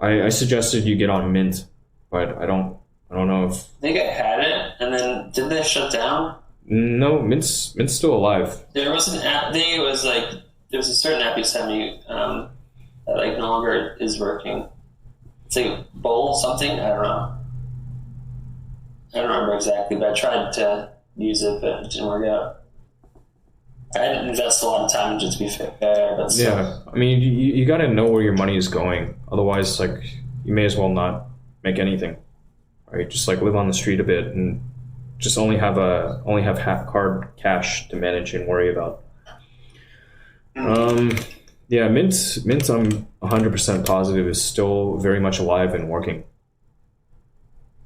Speaker 2: I suggested you get on Mint, but I don't know if
Speaker 3: I think I had it, and then did they shut down?
Speaker 2: No, Mint's still alive.
Speaker 3: There was an app. I think it was like there was a certain app you sent me that like no longer is working. It's like Bowl something. I don't know. I don't remember exactly, but I tried to use it, but it didn't work out. I didn't invest a lot of time, just to be fair, but still.
Speaker 2: Yeah, I mean, you got to know where your money is going. Otherwise, like, you may as well not make anything, right? Just like live on the street a bit and just only have card cash to manage and worry about. Yeah, Mint, I'm 100% positive is still very much alive and working.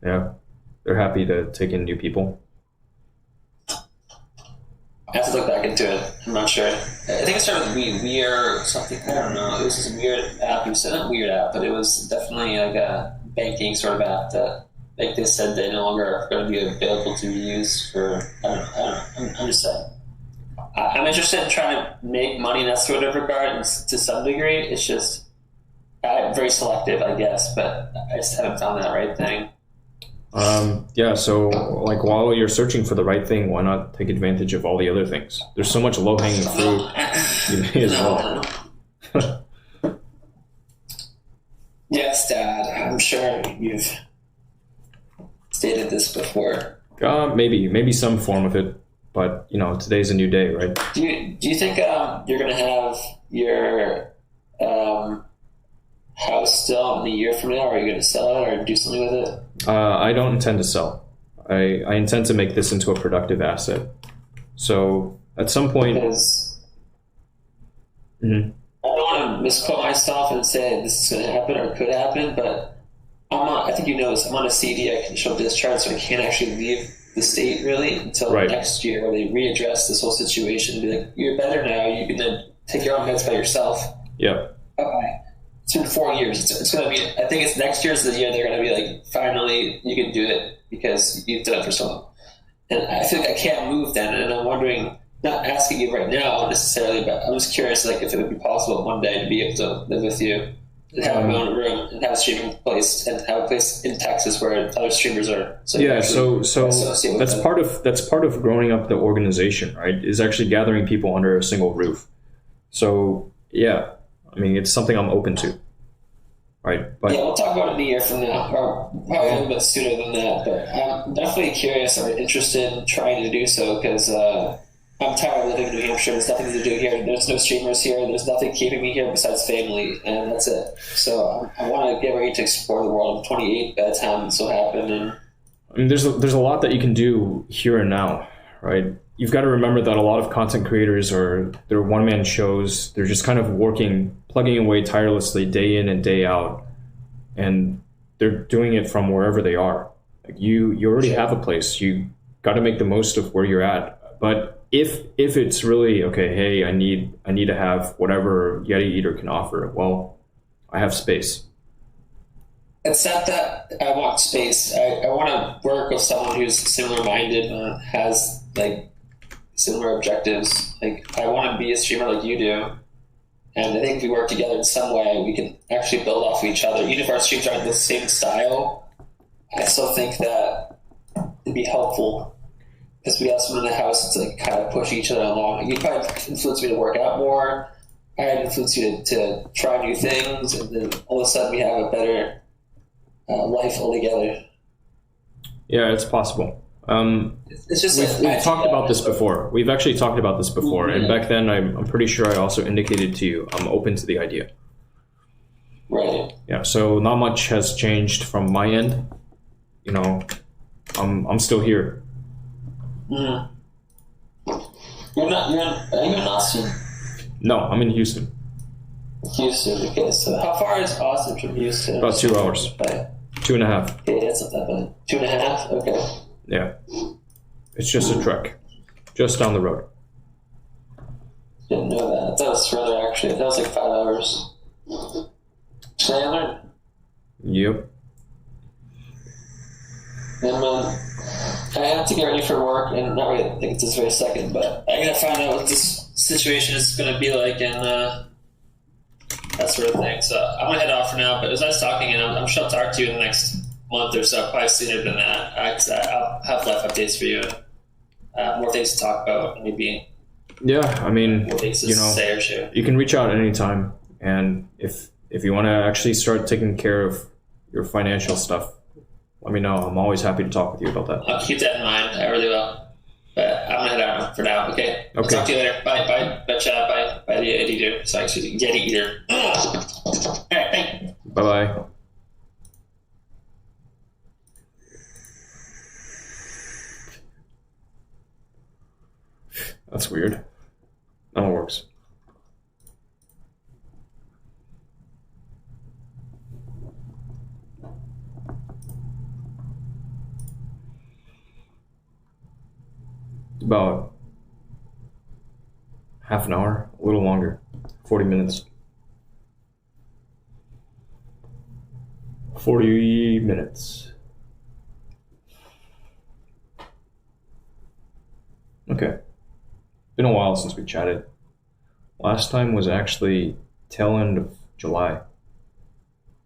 Speaker 2: Yeah, they're happy to take in new people.
Speaker 3: I have to look back into it. I'm not sure. I think it started with Weir or something. I don't know. It was this weird app. It was not a weird app, but it was definitely like a banking sort of app that like they said they no longer are going to be available to be used for. I don't know. I'm just saying. I'm interested in trying to make money in that sort of regard, and to some degree, it's just I'm very selective, I guess, but I just haven't found that right thing.
Speaker 2: Yeah, so like while you're searching for the right thing, why not take advantage of all the other things? There's so much low-hanging fruit. You may as well.
Speaker 3: Yes, Dad. I'm sure you've stated this before.
Speaker 2: Maybe some form of it, but you know, today's a new day, right?
Speaker 3: Do you think you're going to have your house still in a year from now? Or are you going to sell it or do something with it?
Speaker 2: I don't intend to sell. I intend to make this into a productive asset. So at some point,
Speaker 3: Because
Speaker 2: Mhm.
Speaker 3: I don't want to misquote myself and say this is going to happen or could happen, but I think you know this. I'm on a CD. I can show discharge, so I can't actually leave the state really until
Speaker 2: Right.
Speaker 3: next year, where they readdress this whole situation and be like, "You're better now. You can then take your own meds by yourself."
Speaker 2: Yeah,
Speaker 3: Okay. It's been 4 years. It's going to be. I think it's next year's the year they're going to be like, "Finally, you can do it because you've done it for so long." And I feel like I can't move then, and I'm wondering. Not asking you right now necessarily, but I'm just curious, like if it would be possible one day to be able to live with you and have my own room and have a streaming place and have a place in Texas where other streamers are. So
Speaker 2: yeah. So
Speaker 3: associate with
Speaker 2: that's
Speaker 3: them.
Speaker 2: part of growing up the organization, right? Is actually gathering people under a single roof. So yeah, I mean, it's something I'm open to, right? But
Speaker 3: Yeah, we'll talk about it in a year from now, or probably a little bit sooner than that. But I'm definitely curious or interested in trying to do so because I'm tired of living in New Hampshire. There's nothing to do here. There's no streamers here. There's nothing keeping me here besides family, and that's it. So I want to get ready to explore the world. I'm 28 by the time this will happen, and
Speaker 2: I mean, there's a lot that you can do here and now, right? You've got to remember that a lot of content creators they're one-man shows. They're just kind of plugging away tirelessly day in and day out, and they're doing it from wherever they are. Like you already have a place. You got to make the most of where you're at. But if it's really okay, hey, I need to have whatever Yeti Eater can offer. Well, I have space.
Speaker 3: it's not that I want space. I want to work with someone who's similar-minded, has like similar objectives. Like I want to be a streamer like you do. And I think if we work together in some way, we can actually build off of each other. Even if our streams aren't the same style, I still think that it'd be helpful because we have someone in the house that's like kind of pushing each other along. You probably influence me to work out more. I influence you to try new things, and then all of a sudden we have a better life altogether.
Speaker 2: Yeah, it's possible.
Speaker 3: It's just
Speaker 2: We've talked about this before. We've actually talked about this before, and back then I'm pretty sure I also indicated to you I'm open to the idea.
Speaker 3: Right.
Speaker 2: Yeah, so not much has changed from my end. You know, I'm still here.
Speaker 3: Mm. Are you in Austin?
Speaker 2: No, I'm in Houston.
Speaker 3: Houston. Okay, so how far is Austin from Houston?
Speaker 2: About 2 hours.
Speaker 3: Right.
Speaker 2: 2.5.
Speaker 3: Okay, that's not that bad. 2.5. Okay.
Speaker 2: Yeah, it's just a trek, just down the road.
Speaker 3: Didn't know that. I thought it was further actually. That was like 5 hours. Chandler?
Speaker 2: Yep.
Speaker 3: And I have to get ready for work, and not really think it's this very second, but I gotta find out what this situation is gonna be like and that sort of thing. So I'm gonna head off for now, but it was nice talking, and I'm sure I'll talk to you in the next month or so, probably sooner than that. I'll have life updates for you, more things to talk about, maybe
Speaker 2: Yeah, I mean,
Speaker 3: more things to
Speaker 2: you know,
Speaker 3: say or share.
Speaker 2: you can reach out anytime, and if you want to actually start taking care of your financial stuff, let me know. I'm always happy to talk with you about that.
Speaker 3: I'll keep that in mind. I really will. But I'm gonna head out for now. Okay. I'll
Speaker 2: Okay.
Speaker 3: talk to you later. Bye. Bye. Chat. Bye. Bye. The Yeti Eater. Sorry, excuse me. Yeti Eater. All right. Thanks.
Speaker 2: Bye bye. That's weird. That one works. About half an hour, a little longer, 40 minutes. 40 minutes. Okay. Been a while since we chatted. Last time was actually tail end of July.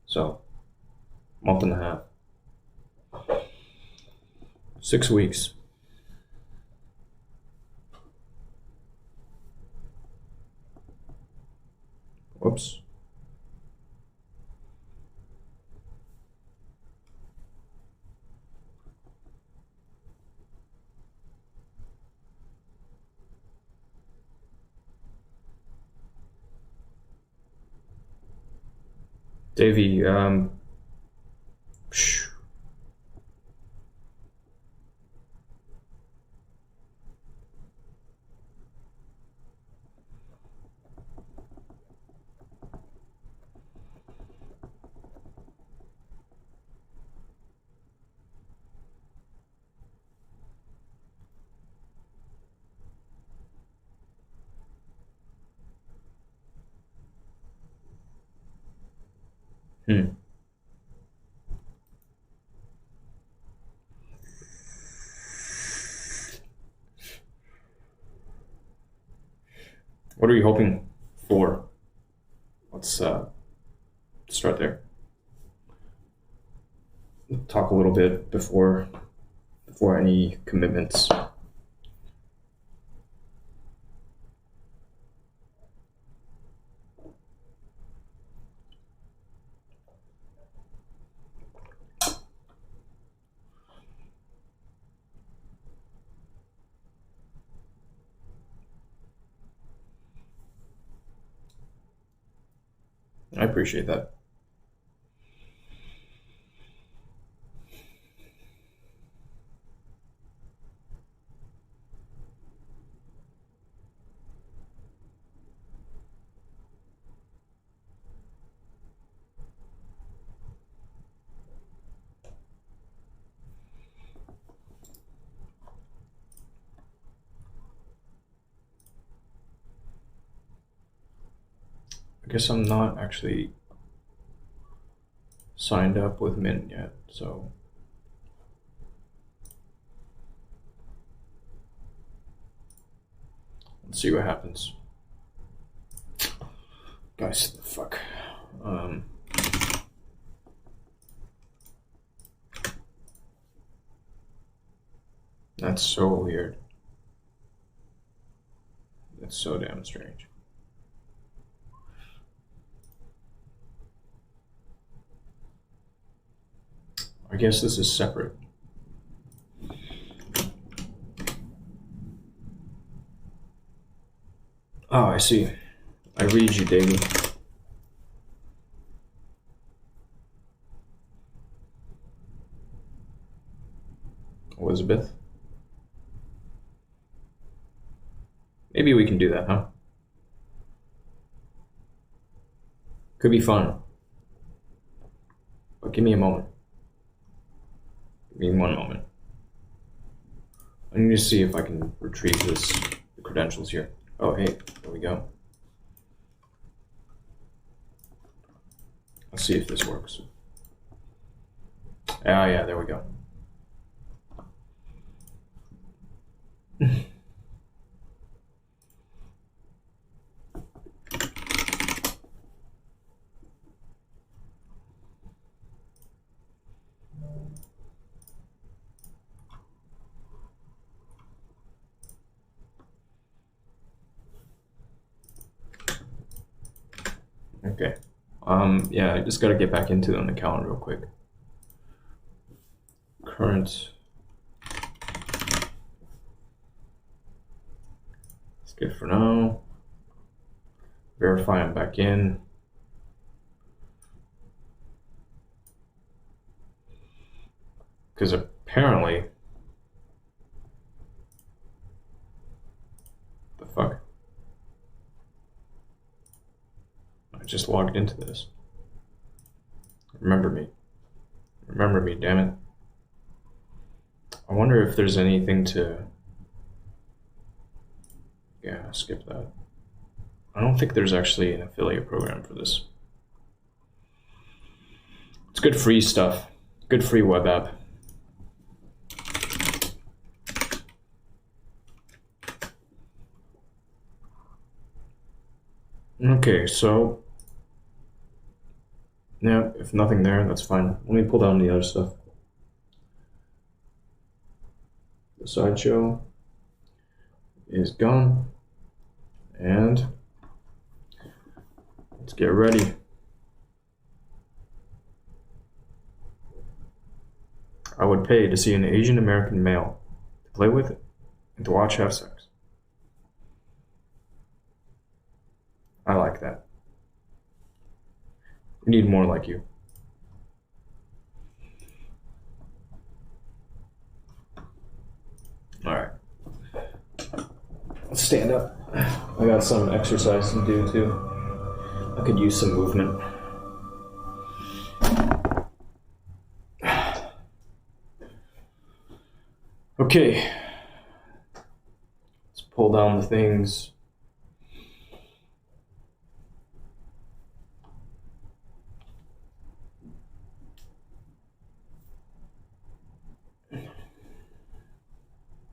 Speaker 2: So, month and a half. 6 weeks. Whoops. Davey, phew. Hmm. What are you hoping for? Let's start there. Talk a little bit before any commitments. I appreciate that. I guess I'm not actually signed up with Mint yet, so let's see what happens. Guys, the fuck. That's so weird. That's so damn strange. I guess this is separate. Oh, I see. I read you, Davey. Elizabeth? Maybe we can do that, huh? Could be fun. But give me a moment. Give me one moment. I need to see if I can retrieve the credentials here. Oh, hey, there we go. Let's see if this works. Ah, yeah, there we go. Okay. Yeah, I just gotta get back into an account real quick. Current. That's good for now. Verify I'm back in. Because apparently, the fuck? I just logged into this. Remember me. Remember me, damn it. I wonder if there's anything to... Yeah, skip that. I don't think there's actually an affiliate program for this. It's good free stuff. Good free web app. Okay, so yeah, if nothing there, that's fine. Let me pull down the other stuff. The sideshow is gone, and let's get ready. I would pay to see an Asian American male, to play with and to watch have sex. I like that. We need more like you. Alright. Let's stand up. I got some exercise to do too. I could use some movement. Okay. Let's pull down the things.